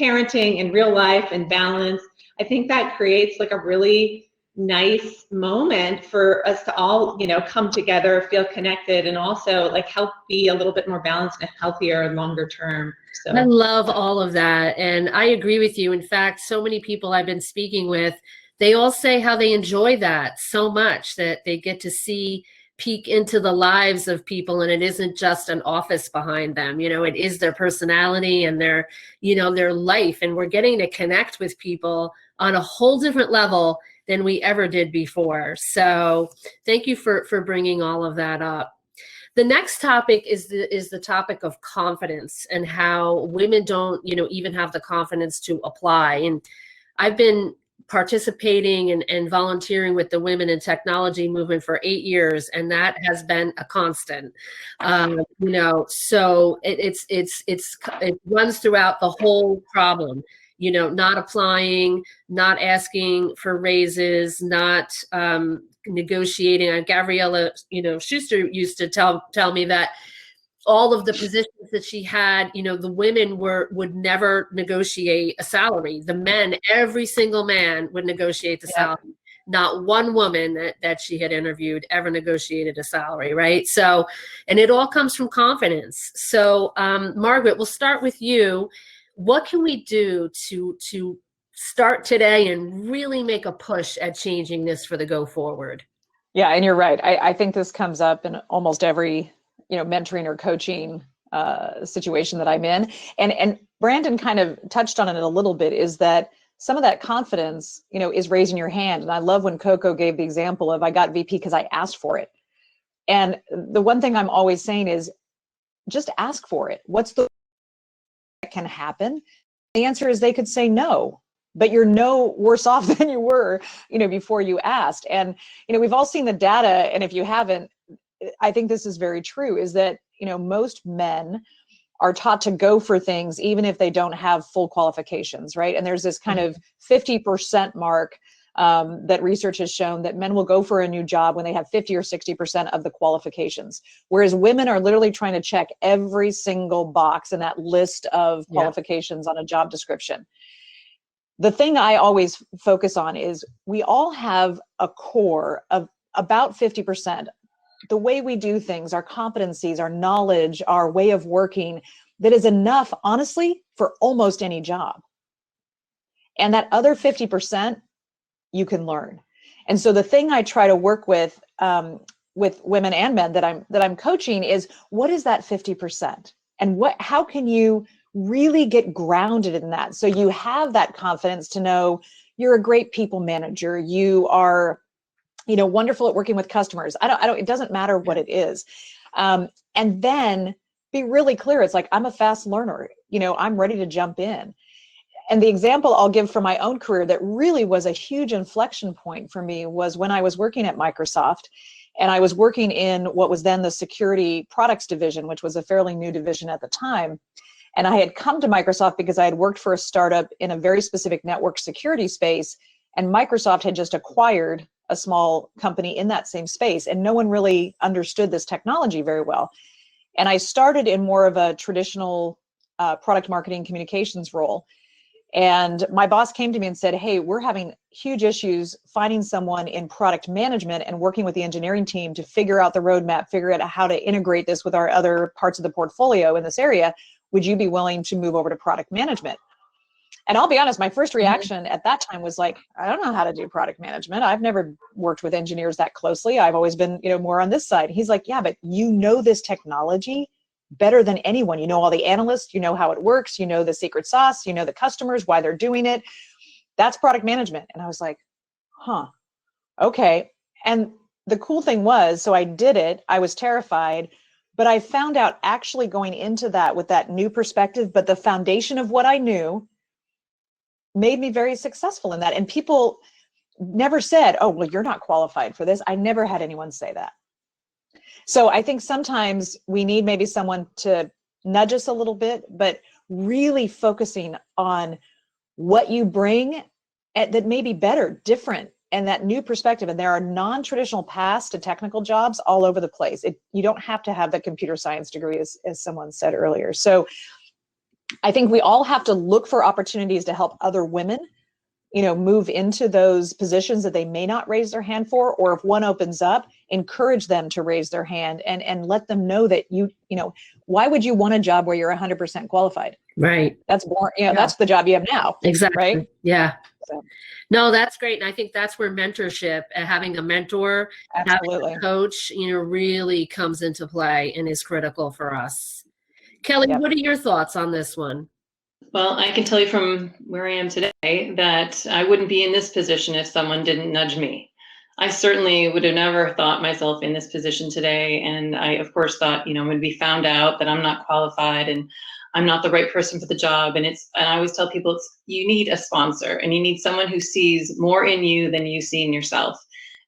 parenting in real life and balance, I think that creates like a really nice moment for us to all, you know, come together, feel connected, and also like help be a little bit more balanced and healthier longer term. So I love all of that. And I agree with you. In fact, so many people I've been speaking with, they all say how they enjoy that so much, that they get to see peek into the lives of people, and it isn't just an office behind them. You know, it is their personality and their, you know, their life. And we're getting to connect with people on a whole different level than we ever did before. So thank you for bringing all of that up. The next topic is the topic of confidence, and how women don't, you know, even have the confidence to apply. And I've been participating and volunteering with the Women in Technology movement for 8 years, and that has been a constant. You know, so it runs throughout the whole problem. You know, not applying, not asking for raises, not negotiating. Gabriella, you know, Schuster used to tell me that all of the positions that she had, you know, the women would never negotiate a salary. The men, every single man would negotiate the salary. Not one woman that she had interviewed ever negotiated a salary, right? So, and it all comes from confidence. So, Margaret, we'll start with you. What can we do to start today and really make a push at changing this for the go forward? Yeah, and you're right. I think this comes up in almost every, you know, mentoring or coaching situation that I'm in. And Brandon kind of touched on it a little bit, is that some of that confidence, you know, is raising your hand. And I love when Coco gave the example of, I got VP because I asked for it. And the one thing I'm always saying is just ask for it. What's the that can happen? The answer is they could say no, but you're no worse off than you were, you know, before you asked. And, you know, we've all seen the data. And if you haven't, I think this is very true, is that, you know, most men are taught to go for things even if they don't have full qualifications, right? And there's this kind of 50% mark that research has shown that men will go for a new job when they have 50 or 60% of the qualifications, whereas women are literally trying to check every single box in that list of qualifications on a job description. The thing I always focus on is we all have a core of about 50%. The way we do things, our competencies, our knowledge, our way of working, that is enough, honestly, for almost any job. And that other 50%, you can learn. And so the thing I try to work with women and men that I'm coaching is, what is that 50%? And how can you really get grounded in that? So you have that confidence to know you're a great people manager. You are, you know, wonderful at working with customers. It doesn't matter what it is. And then be really clear. It's like, I'm a fast learner. You know, I'm ready to jump in. And the example I'll give from my own career that really was a huge inflection point for me was when I was working at Microsoft, and I was working in what was then the security products division, which was a fairly new division at the time. And I had come to Microsoft because I had worked for a startup in a very specific network security space, and Microsoft had just acquired a small company in that same space, and no one really understood this technology very well. And I started in more of a traditional product marketing communications role. And my boss came to me and said, hey, we're having huge issues finding someone in product management and working with the engineering team to figure out the roadmap, figure out how to integrate this with our other parts of the portfolio in this area. Would you be willing to move over to product management? And I'll be honest, my first reaction at that time was like, I don't know how to do product management. I've never worked with engineers that closely. I've always been, you know, more on this side. He's like, yeah, but you know this technology better than anyone. You know all the analysts, you know how it works, you know the secret sauce, you know the customers, why they're doing it. That's product management. And I was like, huh, okay. And the cool thing was, so I did it, I was terrified, but I found out actually going into that with that new perspective, but the foundation of what I knew made me very successful in that. And people never said, oh, well, you're not qualified for this. I never had anyone say that. So I think sometimes we need maybe someone to nudge us a little bit, but really focusing on what you bring that may be better, different, and that new perspective. And there are non-traditional paths to technical jobs all over the place. You don't have to have the computer science degree, as someone said earlier. So I think we all have to look for opportunities to help other women move into those positions that they may not raise their hand for, or if one opens up, encourage them to raise their hand and let them know that why would you want a job where you're 100% qualified? Right. That's more, that's the job you have now. Exactly. Right. Yeah. So. No, that's great. And I think that's where mentorship and having a mentor, Absolutely. having a coach, really comes into play and is critical for us. Kelly, Yep. what are your thoughts on this one? Well, I can tell you from where I am today that I wouldn't be in this position if someone didn't nudge me. I certainly would have never thought myself in this position today. And I, of course, thought, I'm going to be found out that I'm not qualified and I'm not the right person for the job. And I always tell people you need a sponsor and you need someone who sees more in you than you see in yourself.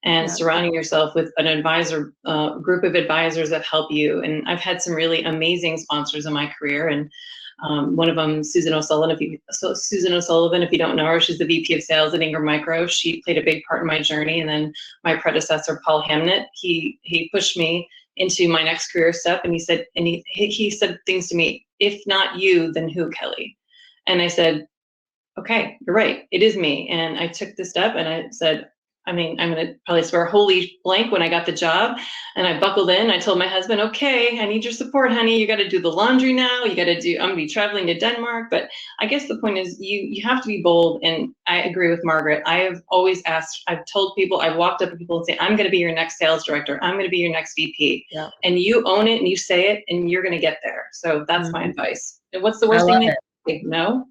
And surrounding yourself with an advisor, group of advisors that help you. And I've had some really amazing sponsors in my career. And one of them, Susan O'Sullivan, if you don't know her, she's the VP of Sales at Ingram Micro. She played a big part in my journey. And then my predecessor, Paul Hamnett, he pushed me into my next career step. And he said things to me, if not you, then who, Kelly? And I said, okay, you're right. It is me. And I took the step and I said, I'm going to probably swear holy blank when I got the job, and I buckled in. I told my husband, okay, I need your support, honey. You got to do the laundry now. I'm going to be traveling to Denmark. But I guess the point is you have to be bold. And I agree with Margaret. I have always asked, I've told people, I've walked up to people and say, I'm going to be your next sales director. I'm going to be your next VP. Yeah. And you own it and you say it and you're going to get there. So that's my advice. And what's the worst thing they say? No.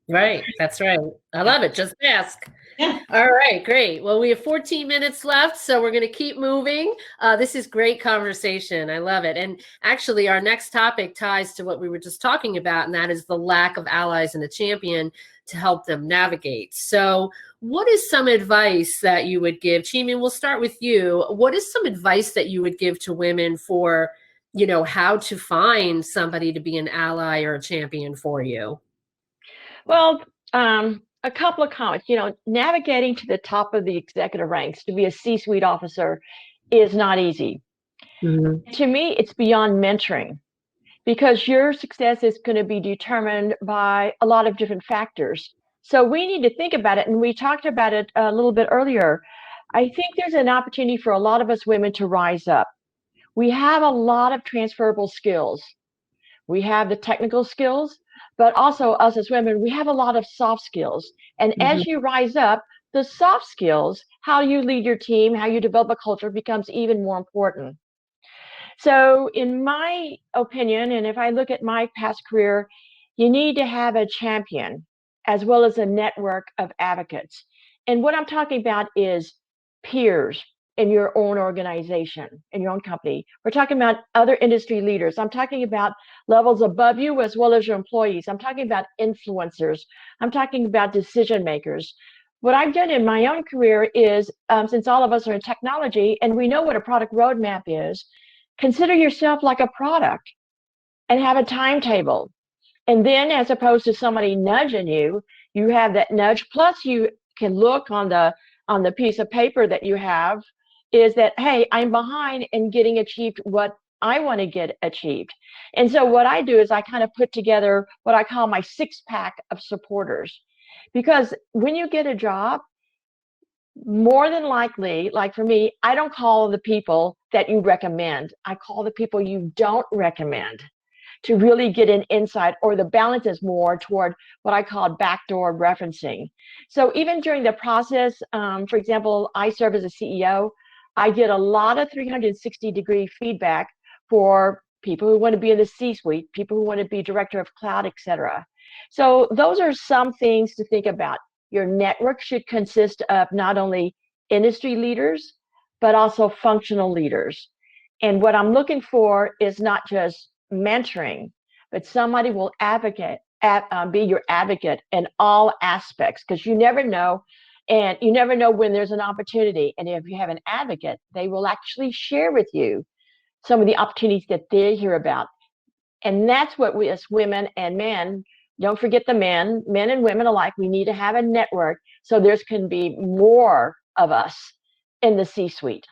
Right. That's right. I love it. Just ask. Yeah. All right, great. Well, we have 14 minutes left, so we're going to keep moving. This is great conversation. I love it. And actually, our next topic ties to what we were just talking about, and that is the lack of allies and a champion to help them navigate. So what is some advice that you would give? Cheeman, we'll start with you. What is some advice that you would give to women for, how to find somebody to be an ally or a champion for you? Well, a couple of comments. Navigating to the top of the executive ranks to be a C-suite officer is not easy. Mm-hmm. To me, it's beyond mentoring, because your success is going to be determined by a lot of different factors. So we need to think about it, and we talked about it a little bit earlier. I think there's an opportunity for a lot of us women to rise up. We have a lot of transferable skills. We have the technical skills, but also us as women, we have a lot of soft skills. And as you rise up, the soft skills, how you lead your team, how you develop a culture, becomes even more important. So in my opinion, and if I look at my past career, you need to have a champion as well as a network of advocates. And what I'm talking about is peers in your own organization, in your own company. We're talking about other industry leaders. I'm talking about levels above you as well as your employees. I'm talking about influencers. I'm talking about decision makers. What I've done in my own career is, since all of us are in technology and we know what a product roadmap is, consider yourself like a product and have a timetable. And then, as opposed to somebody nudging you, you have that nudge. Plus, you can look on the piece of paper that you have, is that, hey, I'm behind in getting achieved what I want to get achieved. And so what I do is I kind of put together what I call my 6-pack of supporters. Because when you get a job, more than likely, like for me, I don't call the people that you recommend. I call the people you don't recommend to really get an insight, or the balance is more toward what I call backdoor referencing. So even during the process, for example, I serve as a CEO, I get a lot of 360-degree feedback for people who want to be in the C-suite, people who want to be director of cloud, etc. So those are some things to think about. Your network should consist of not only industry leaders, but also functional leaders. And what I'm looking for is not just mentoring, but somebody will be your advocate in all aspects, because you never know. And you never know when there's an opportunity. And if you have an advocate, they will actually share with you some of the opportunities that they hear about. And that's what we as women and men, don't forget the men and women alike, we need to have a network so there can be more of us in the C-suite.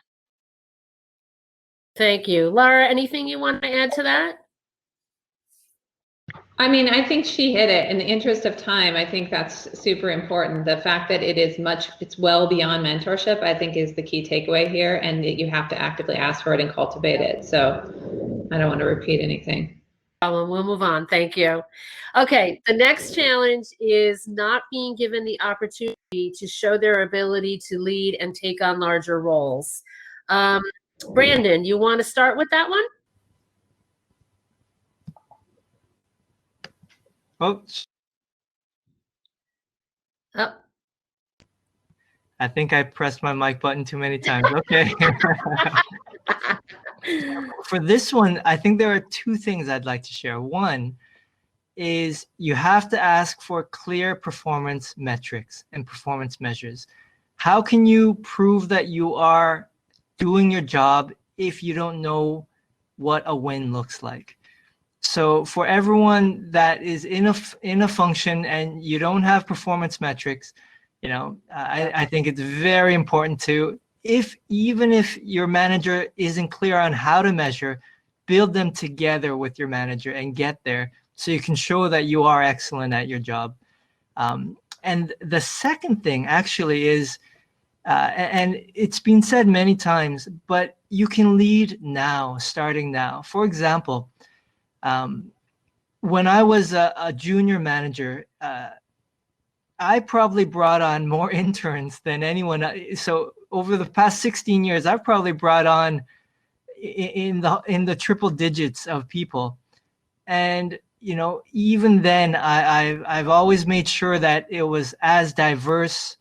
Thank you. Laura, anything you want to add to that? I mean, I think she hit it. In the interest of time, I think that's super important. The fact that it's well beyond mentorship, I think is the key takeaway here, and that you have to actively ask for it and cultivate it. So I don't want to repeat anything. We'll move on. Thank you. Okay, the next challenge is not being given the opportunity to show their ability to lead and take on larger roles. Brandon, you want to start with that one? Oh, Oh. I think I pressed my mic button too many times. Okay. For this one, I think there are two things I'd like to share. One is you have to ask for clear performance metrics and performance measures. How can you prove that you are doing your job if you don't know what a win looks like? So for everyone that is in a function and you don't have performance metrics, I think it's very important to, even if your manager isn't clear on how to measure, build them together with your manager and get there so you can show that you are excellent at your job. And the second thing actually is, and it's been said many times, but you can lead now, starting now. For example, when I was a junior manager, I probably brought on more interns than anyone. So over the past 16 years, I've probably brought on in the triple digits of people. And even then, I've always made sure that it was as diverse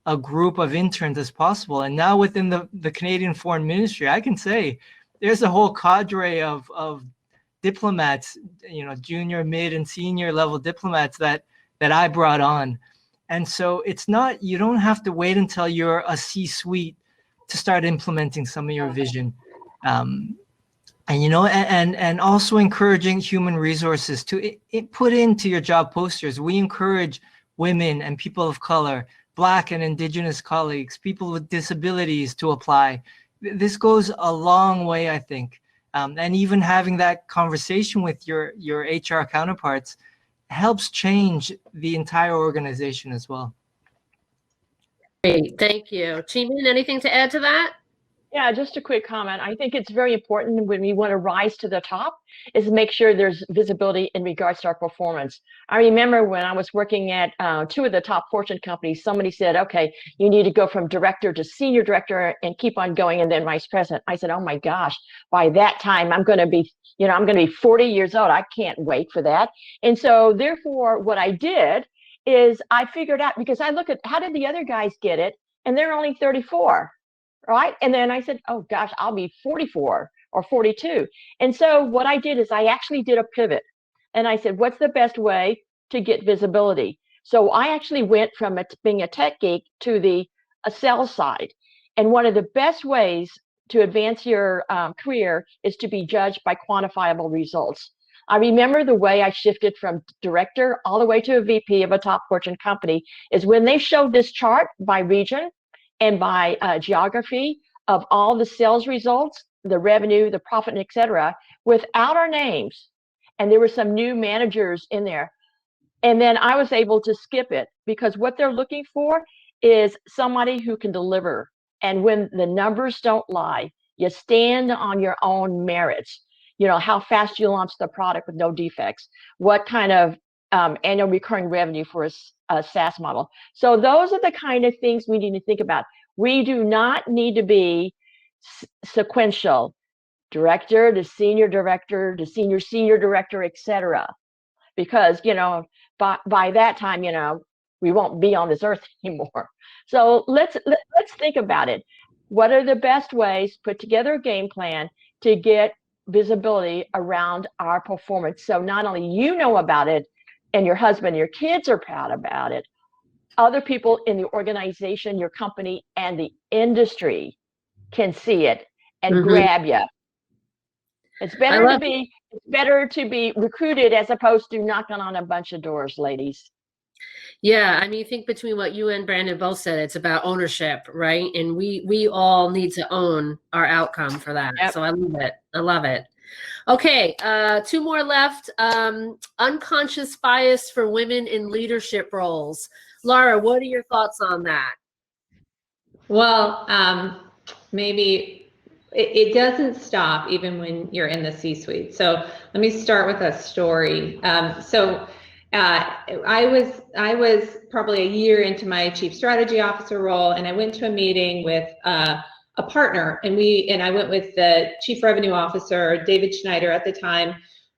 a group of interns as possible. And now within the Canadian Foreign Ministry, I can say there's a whole cadre of diplomats, junior, mid, and senior level diplomats that I brought on. And so you don't have to wait until you're a C-suite to start implementing some of your vision. And also encouraging human resources to put into your job posters. We encourage women and people of color, Black and Indigenous colleagues, people with disabilities to apply. This goes a long way, I think. And even having that conversation with your HR counterparts helps change the entire organization as well. Great, thank you. Chimin, anything to add to that? Yeah, just a quick comment. I think it's very important when we want to rise to the top is make sure there's visibility in regards to our performance. I remember when I was working at two of the top Fortune companies, somebody said, okay, you need to go from director to senior director and keep on going and then vice president. I said, oh my gosh, by that time I'm going to be, I'm going to be 40 years old. I can't wait for that. And so therefore what I did is I figured out, because I look at how did the other guys get it? And they're only 34. Right. And then I said, oh, gosh, I'll be 44 or 42. And so what I did is I actually did a pivot. And I said, what's the best way to get visibility? So I actually went from being a tech geek to the sales side. And one of the best ways to advance your career is to be judged by quantifiable results. I remember the way I shifted from director all the way to a VP of a top Fortune company is when they showed this chart by region and by geography of all the sales results, the revenue, the profit, et cetera, without our names. And there were some new managers in there. And then I was able to skip it because what they're looking for is somebody who can deliver. And when the numbers don't lie, you stand on your own merits. How fast you launch the product with no defects, what kind of annual recurring revenue for a SaaS model. So those are the kind of things we need to think about. We do not need to be sequential, director to senior director to senior director, etc. Because by that time we won't be on this earth anymore. So let's think about it. What are the best ways? Put together a game plan to get visibility around our performance. So not only you know about it, and your husband, your kids are proud about it, other people in the organization, your company, and the industry can see it and grab you. It's better to be recruited as opposed to knocking on a bunch of doors, ladies. Yeah, I mean, think between what you and Brandon both said, it's about ownership, right? And we all need to own our outcome for that. Yep. So I love it. I love it. Okay, two more left. Unconscious bias for women in leadership roles. Laura, what are your thoughts on that? Well, maybe it doesn't stop even when you're in the C-suite. So let me start with a story. I was probably a year into my chief strategy officer role, and I went to a meeting with a partner, and I went with the chief revenue officer, David Schneider at the time,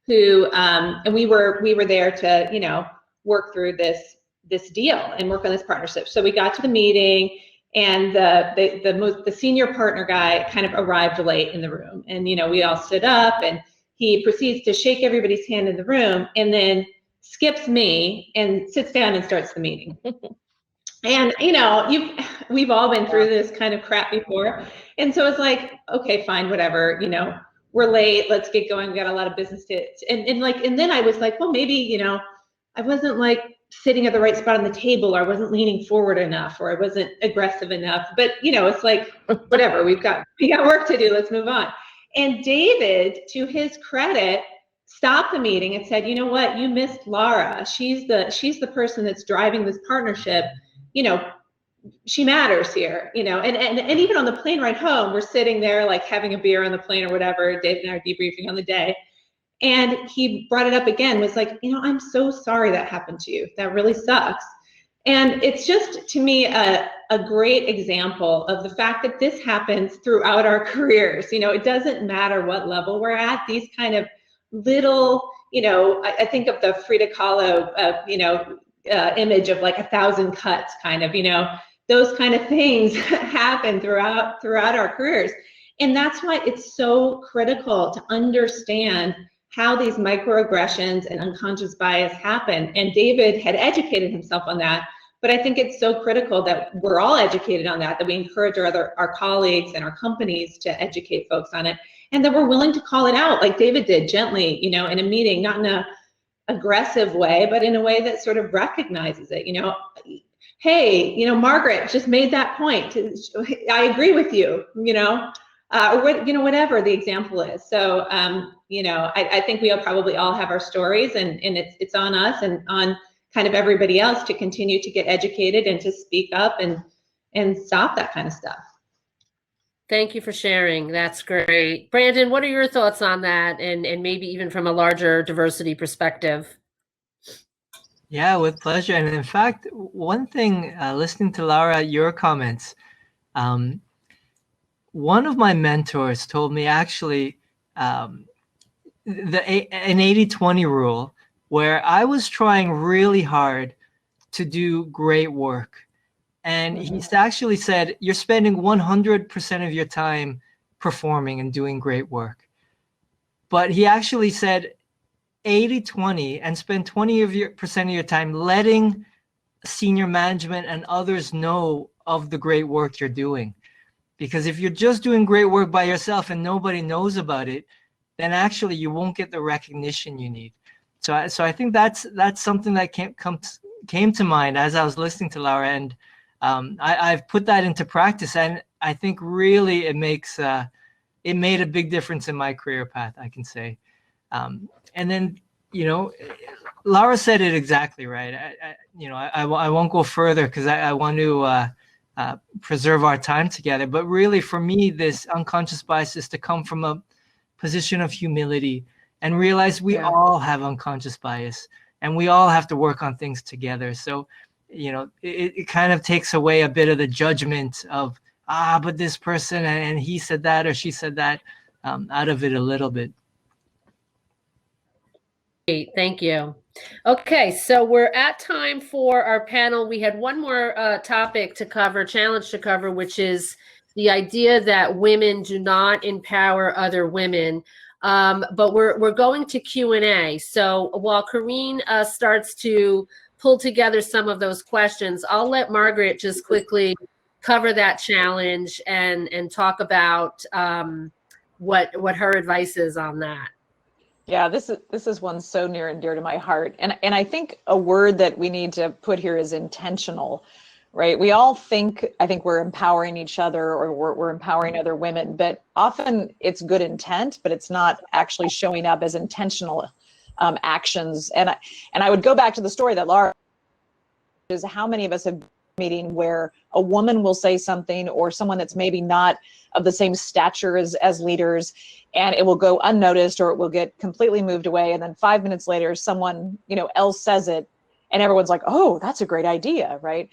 who and we were there to work through this deal and work on this partnership. So we got to the meeting, and the senior partner guy kind of arrived late in the room, and we all stood up, and he proceeds to shake everybody's hand in the room, and then skips me and sits down and starts the meeting. And we've all been through this kind of crap before, and so it's like, okay, fine, whatever, we're late, let's get going, we got a lot of business to, and then I was like, well, maybe I wasn't like sitting at the right spot on the table, or I wasn't leaning forward enough, or I wasn't aggressive enough, but it's like, whatever, we got work to do, let's move on. And David, to his credit, stopped the meeting and said, you know what, you missed Laura. She's the person that's driving this partnership. She matters here, and even on the plane ride home, we're sitting there like having a beer on the plane or whatever. David and I are debriefing on the day. And he brought it up again, was like, I'm so sorry that happened to you. That really sucks. And it's just, to me, a great example of the fact that this happens throughout our careers. It doesn't matter what level we're at. These kind of little, I think of the Frida Kahlo, image of like 1,000 cuts, kind of, those kind of things happen throughout our careers. And that's why it's so critical to understand how these microaggressions and unconscious bias happen. And David had educated himself on that, but I think it's so critical that we're all educated on that we encourage our colleagues and our companies to educate folks on it, and that we're willing to call it out like David did, gently, in a meeting, not in a aggressive way, but in a way that sort of recognizes it. Hey, Margaret just made that point. I agree with you, or whatever the example is. So, I think we'll probably all have our stories, and it's on us and on kind of everybody else to continue to get educated and to speak up and stop that kind of stuff. Thank you for sharing. That's great. Brandon, what are your thoughts on that, and maybe even from a larger diversity perspective? Yeah, with pleasure. And in fact, one thing, listening to Laura, your comments, one of my mentors told me actually an 80-20 rule, where I was trying really hard to do great work. And he actually said, you're spending 100% of your time performing and doing great work. But he actually said 80-20, and spend 20% of your time letting senior management and others know of the great work you're doing. Because if you're just doing great work by yourself and nobody knows about it, then actually you won't get the recognition you need. So I think that's something that came to mind as I was listening to Laura, and I've put that into practice, and I think really it made a big difference in my career path, I can say. And then, Laura said it exactly right. I won't go further because I want to preserve our time together. But really, for me, this unconscious bias is to come from a position of humility and realize we all have unconscious bias, and we all have to work on things together. So, it kind of takes away a bit of the judgment of, but this person and he said that or she said that, out of it a little bit. Great, thank you. Okay, so we're at time for our panel. We had one more challenge to cover, which is the idea that women do not empower other women. But we're going to Q&A. So while Corrine starts to pull together some of those questions, I'll let Margaret just quickly cover that challenge and talk about what her advice is on that. Yeah, this is one so near and dear to my heart. And I think a word that we need to put here is intentional. right? We all think, I think we're empowering each other, or we're empowering other women, but often it's good intent, but it's not actually showing up as intentional actions. And I would go back to the story that Laura is, how many of us have been in a meeting where a woman will say something, or someone that's maybe not of the same stature as leaders, and it will go unnoticed, or it will get completely moved away. And then 5 minutes later, someone, else says it, and everyone's like, oh, that's a great idea, right?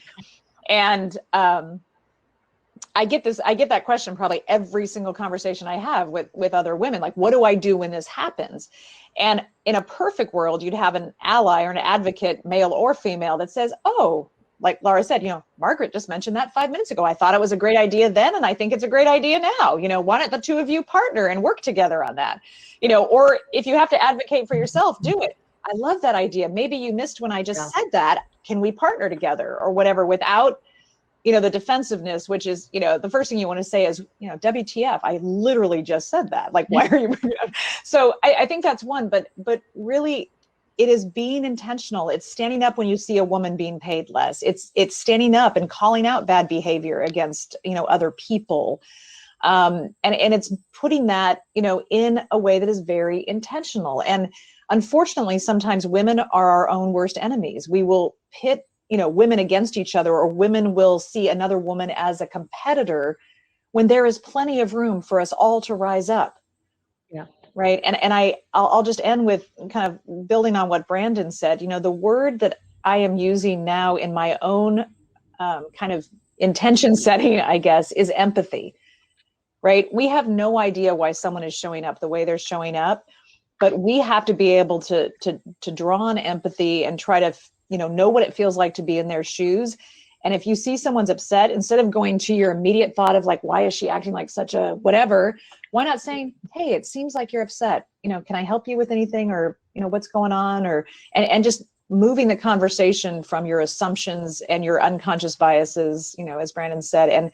And I get that question probably every single conversation I have with other women, like, what do I do when this happens? And in a perfect world, you'd have an ally or an advocate, male or female, that says, oh, like Laura said, Margaret just mentioned that 5 minutes ago. I thought it was a great idea then, and I think it's a great idea now. Why don't the two of you partner and work together on that? Or if you have to advocate for yourself, do it. I love that idea. Maybe you missed when I just said that. Can we partner together, or whatever, without, the defensiveness, which is, the first thing you want to say is, WTF, I literally just said that. Like, why are you bringing it up? So I think that's one, but really it is being intentional. It's standing up when you see a woman being paid less. It's standing up and calling out bad behavior against, other people. And it's putting that, in a way that is very intentional. And unfortunately, sometimes women are our own worst enemies. We will pit, women against each other, or women will see another woman as a competitor when there is plenty of room for us all to rise up. Yeah. Right. And I'll just end with kind of building on what Brandon said. The word that I am using now in my own kind of intention setting, I guess, is empathy. Right. We have no idea why someone is showing up the way they're showing up, but we have to be able to draw on empathy and try to, know what it feels like to be in their shoes. And if you see someone's upset, instead of going to your immediate thought of like, why is she acting like such a whatever, why not saying, hey, it seems like you're upset. Can I help you with anything, or, what's going on, and just moving the conversation from your assumptions and your unconscious biases, as Brandon said,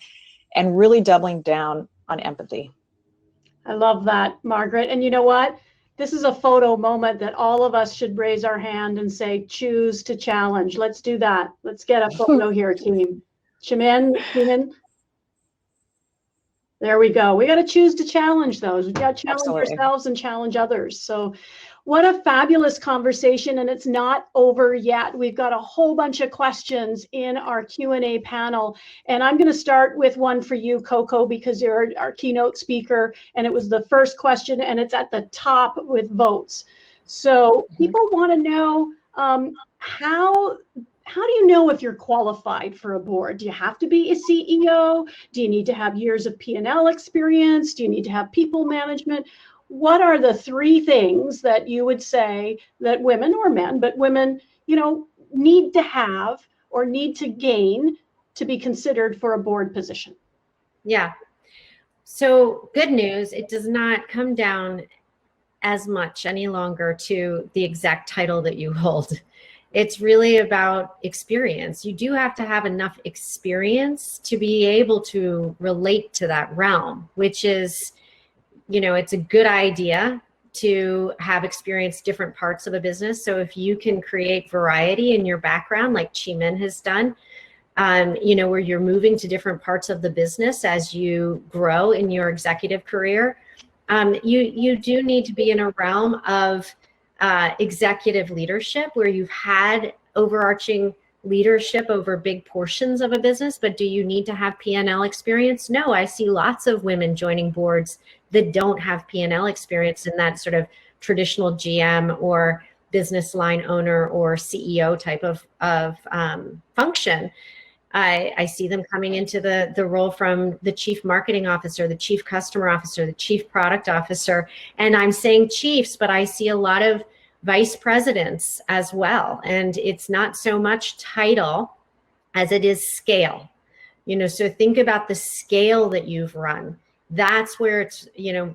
and really doubling down on empathy. I love that, Margaret. And you know what? This is a photo moment that all of us should raise our hand and say, choose to challenge. Let's do that. Let's get a photo here, team. Shimin. There we go. We got to choose to challenge those. We got to challenge ourselves and challenge others. So what a fabulous conversation, and it's not over yet. We've got a whole bunch of questions in our Q&A panel, and I'm going to start with one for you, Coco, because you're our keynote speaker, and it was the first question, and it's at the top with votes. So people want to know how do you know if you're qualified for a board? Do you have to be a CEO? Do you need to have years of P&L experience? Do you need to have people management? What are the three things that you would say that women, or men, but women, need to have or need to gain to be considered for a board position? Yeah. So good news, it does not come down as much any longer to the exact title that you hold. It's really about experience. You do have to have enough experience to be able to relate to that realm, which is, it's a good idea to have experienced different parts of a business. So if you can create variety in your background, like Chimin has done, where you're moving to different parts of the business as you grow in your executive career, you do need to be in a realm of executive leadership where you've had overarching leadership over big portions of a business. But do you need to have P&L experience? No, I see lots of women joining boards that don't have P&L experience in that sort of traditional GM or business line owner or CEO type of function. I see them coming into the role from the chief marketing officer, the chief customer officer, the chief product officer. And I'm saying chiefs, but I see a lot of vice presidents as well. And it's not so much title as it is scale. So think about the scale that you've run. That's where it's,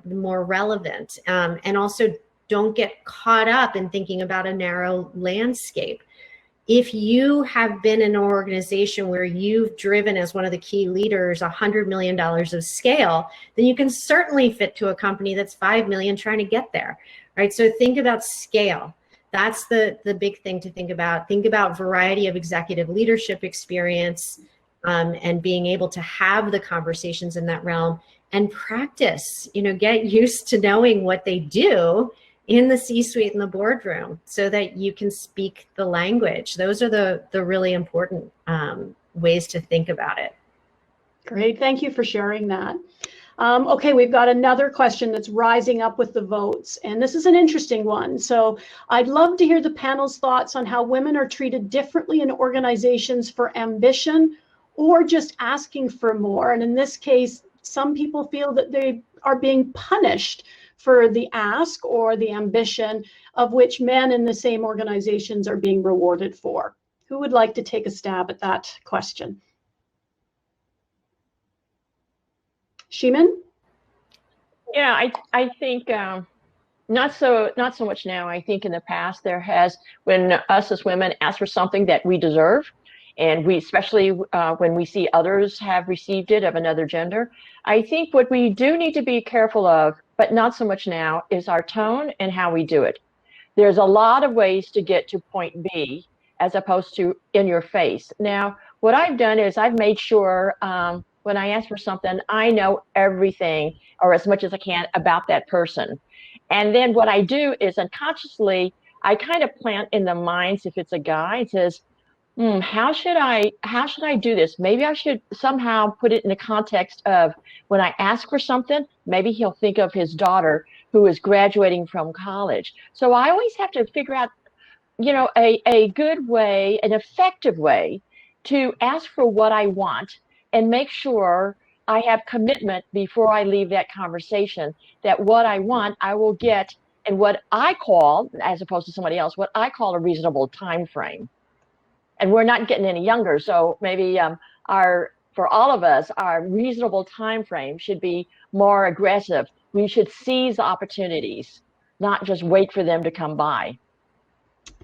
more relevant. And also don't get caught up in thinking about a narrow landscape. If you have been in an organization where you've driven as one of the key leaders $100 million of scale, then you can certainly fit to a company that's 5 million trying to get there, right? So think about scale. That's the big thing to think about. Think about variety of executive leadership experience, and being able to have the conversations in that realm and practice, get used to knowing what they do in the C-suite and the boardroom so that you can speak the language. Those are the really important ways to think about it. Great, thank you for sharing that. Okay, we've got another question that's rising up with the votes, and this is an interesting one. So I'd love to hear the panel's thoughts on how women are treated differently in organizations for ambition or just asking for more. And in this case, some people feel that they are being punished for the ask or the ambition of which men in the same organizations are being rewarded for. Who would like to take a stab at that question? Shimin? Yeah, I think not so much now. I think in the past there has, when us as women ask for something that we deserve, and we, especially when we see others have received it of another gender, I think what we do need to be careful of, but not so much now, is our tone and how we do it. There's a lot of ways to get to point B as opposed to in your face. Now, what I've done is I've made sure when I ask for something, I know everything or as much as I can about that person. And then what I do is unconsciously, I kind of plant in the minds, if it's a guy, it says, how should I do this? Maybe I should somehow put it in the context of when I ask for something, maybe he'll think of his daughter who is graduating from college. So I always have to figure out, a good way, an effective way to ask for what I want and make sure I have commitment before I leave that conversation, that what I want, I will get in what I call, as opposed to somebody else, what I call a reasonable time frame. And we're not getting any younger, so maybe for all of us, our reasonable time frame should be more aggressive. We should seize opportunities, not just wait for them to come by.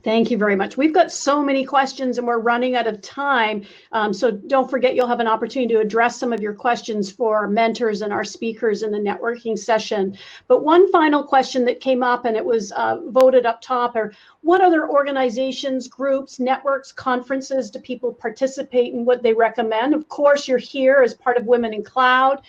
Thank you very much. We've got so many questions and we're running out of time. So don't forget, you'll have an opportunity to address some of your questions for our mentors and our speakers in the networking session. But one final question that came up, and it was voted up top, are what other organizations, groups, networks, conferences do people participate in? What they recommend? Of course, you're here as part of Women in Cloud.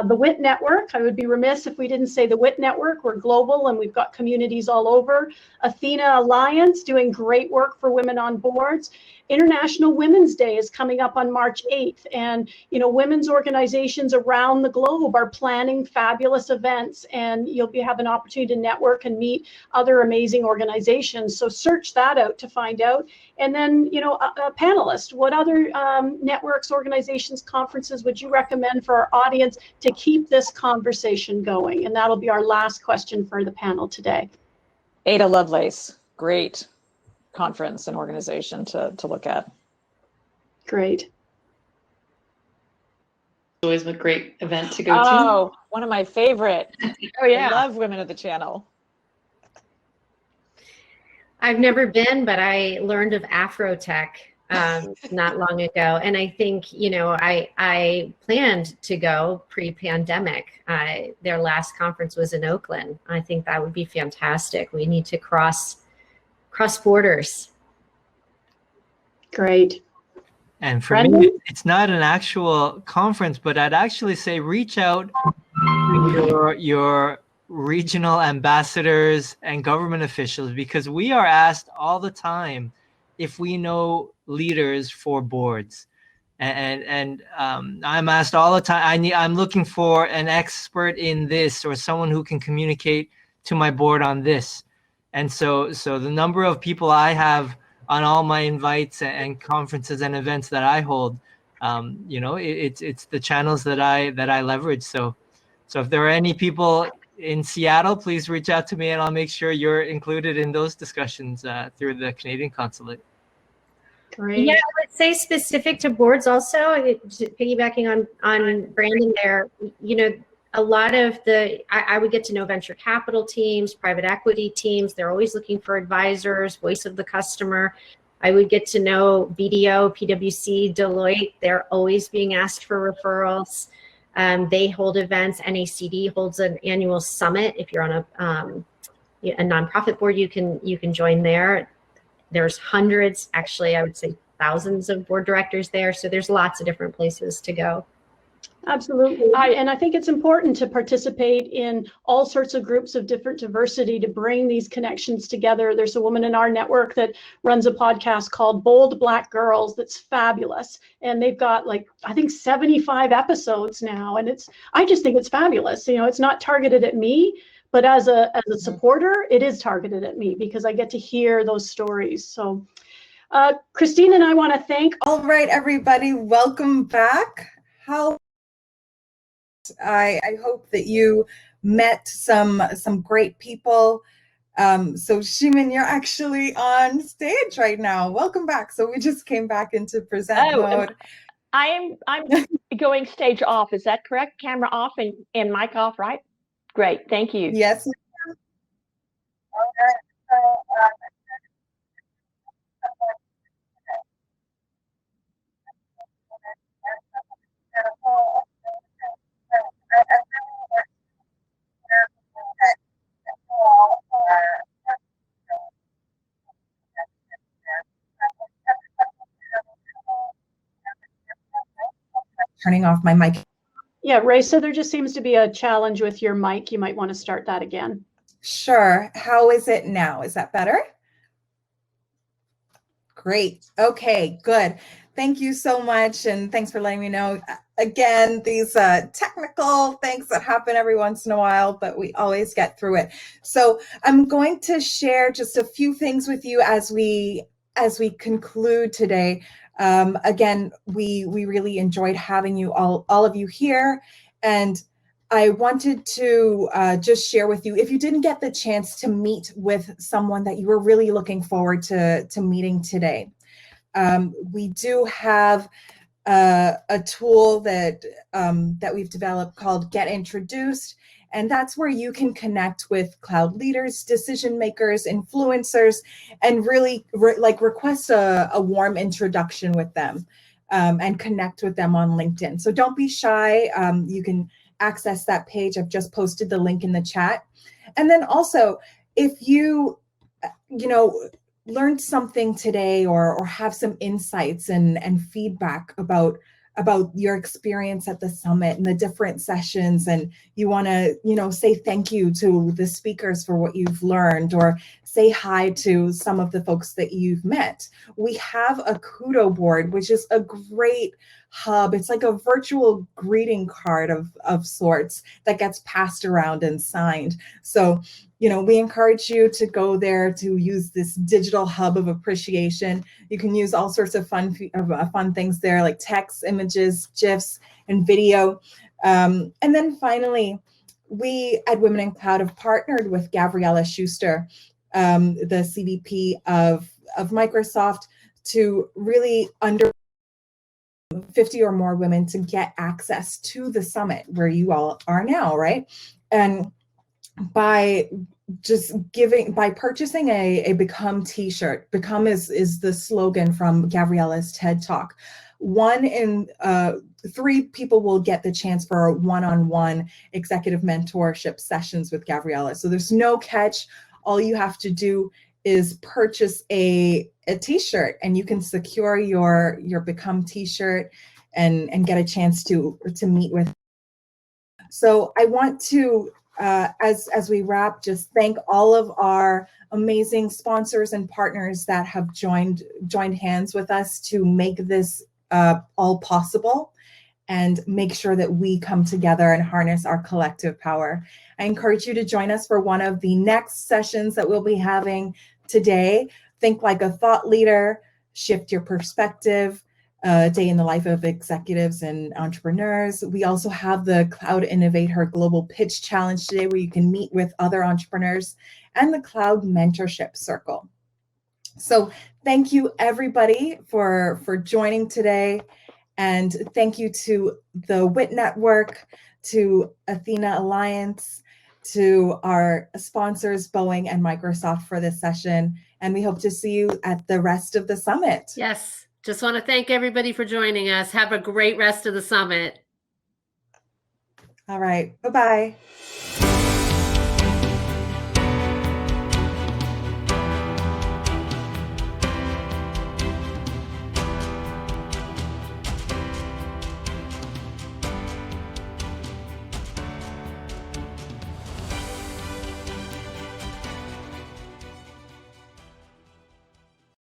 The WIC Network, I would be remiss if we didn't say the WIC Network. We're global and we've got communities all over. Athena Alliance, doing great work for women on boards. International Women's Day is coming up on March 8th. And, women's organizations around the globe are planning fabulous events, and you'll have an opportunity to network and meet other amazing organizations. So search that out to find out. And then, a panelist, what other networks, organizations, conferences would you recommend for our audience to keep this conversation going? And that'll be our last question for the panel today. Ada Lovelace, great conference and organization to look at. Great. Always a great event to go to. Oh, one of my favorite. Oh yeah, I love Women of the Channel. I've never been, but I learned of Afrotech not long ago. And I think, I planned to go pre-pandemic. Their last conference was in Oakland. I think that would be fantastic. We need to cross borders. Great. And for me, it's not an actual conference, but I'd actually say reach out to your regional ambassadors and government officials, because we are asked all the time if we know leaders for boards. And I'm asked all the time, I'm looking for an expert in this or someone who can communicate to my board on this. And so the number of people I have on all my invites and conferences and events that I hold, it's the channels that I leverage. So if there are any people in Seattle, please reach out to me and I'll make sure you're included in those discussions through the Canadian Consulate. Great. Yeah, I would say specific to boards also, piggybacking on Brandon there, a lot of I would get to know venture capital teams, private equity teams. They're always looking for advisors, voice of the customer. I would get to know BDO, PwC, Deloitte. They're always being asked for referrals. They hold events. NACD holds an annual summit. If you're on a nonprofit board, you can join there. There's hundreds, actually, I would say thousands of board directors there. So there's lots of different places to go. Absolutely. And I think it's important to participate in all sorts of groups of different diversity to bring these connections together. There's a woman in our network that runs a podcast called Bold Black Girls that's fabulous. And they've got like, I think 75 episodes now. And I just think it's fabulous. You know, it's not targeted at me, but as a supporter, it is targeted at me because I get to hear those stories. So Christine and I want to thank. All right, everybody, welcome back. I hope that you met some great people. So Shimin, you're actually on stage right now. Welcome back. So we just came back into present mode. I'm going stage off. Is that correct? Camera off and mic off, right? Great. Thank you. Yes. Turning off my mic. Yeah, Ray, so there just seems to be a challenge with your mic. You might want to start that again. Sure. How is it now? Is that better? Great. Okay, good. Thank you so much. And thanks for letting me know. Again, these technical things that happen every once in a while, but we always get through it. So I'm going to share just a few things with you as we conclude today. Again, we really enjoyed having you all of you here. And I wanted to just share with you, if you didn't get the chance to meet with someone that you were really looking forward to meeting today, we do have a tool that we've developed called Get Introduced. And that's where you can connect with cloud leaders, decision makers, influencers, and really request a warm introduction with them and connect with them on LinkedIn. So don't be shy. You can access that page. I've just posted the link in the chat. And then also, if you learned something today or have some insights and feedback about your experience at the summit and the different sessions, and you want to say thank you to the speakers for what you've learned, or say hi to some of the folks that you've met, we have a kudo board, which is a great hub. It's like a virtual greeting card of sorts that gets passed around and signed. So we encourage you to go there to use this digital hub of appreciation. You can use all sorts of fun things there, like text, images, GIFs, and video. And then finally, we at Women in Cloud have partnered with Gabriella Schuster, the CVP of Microsoft, to really 50 or more women to get access to the summit where you all are now, right? And by purchasing a Become t-shirt, Become is the slogan from Gabriella's TED Talk. 1 in 3 people will get the chance for one-on-one executive mentorship sessions with Gabriella. So there's no catch. All you have to do is purchase a t-shirt, and you can secure your Become t-shirt and get a chance to meet with. So I want to, as we wrap, just thank all of our amazing sponsors and partners that have joined hands with us to make this all possible and make sure that we come together and harness our collective power. I encourage you to join us for one of the next sessions that we'll be having today. Think like a thought leader, shift your perspective, day in the life of executives and entrepreneurs. We also have the Cloud Innovator Global Pitch Challenge today, where you can meet with other entrepreneurs, and the Cloud Mentorship Circle. So thank you everybody for joining today. And thank you to the WIC Network, to Athena Alliance, to our sponsors, Boeing and Microsoft, for this session. And we hope to see you at the rest of the summit. Yes. Just want to thank everybody for joining us. Have a great rest of the summit. All right. Bye-bye.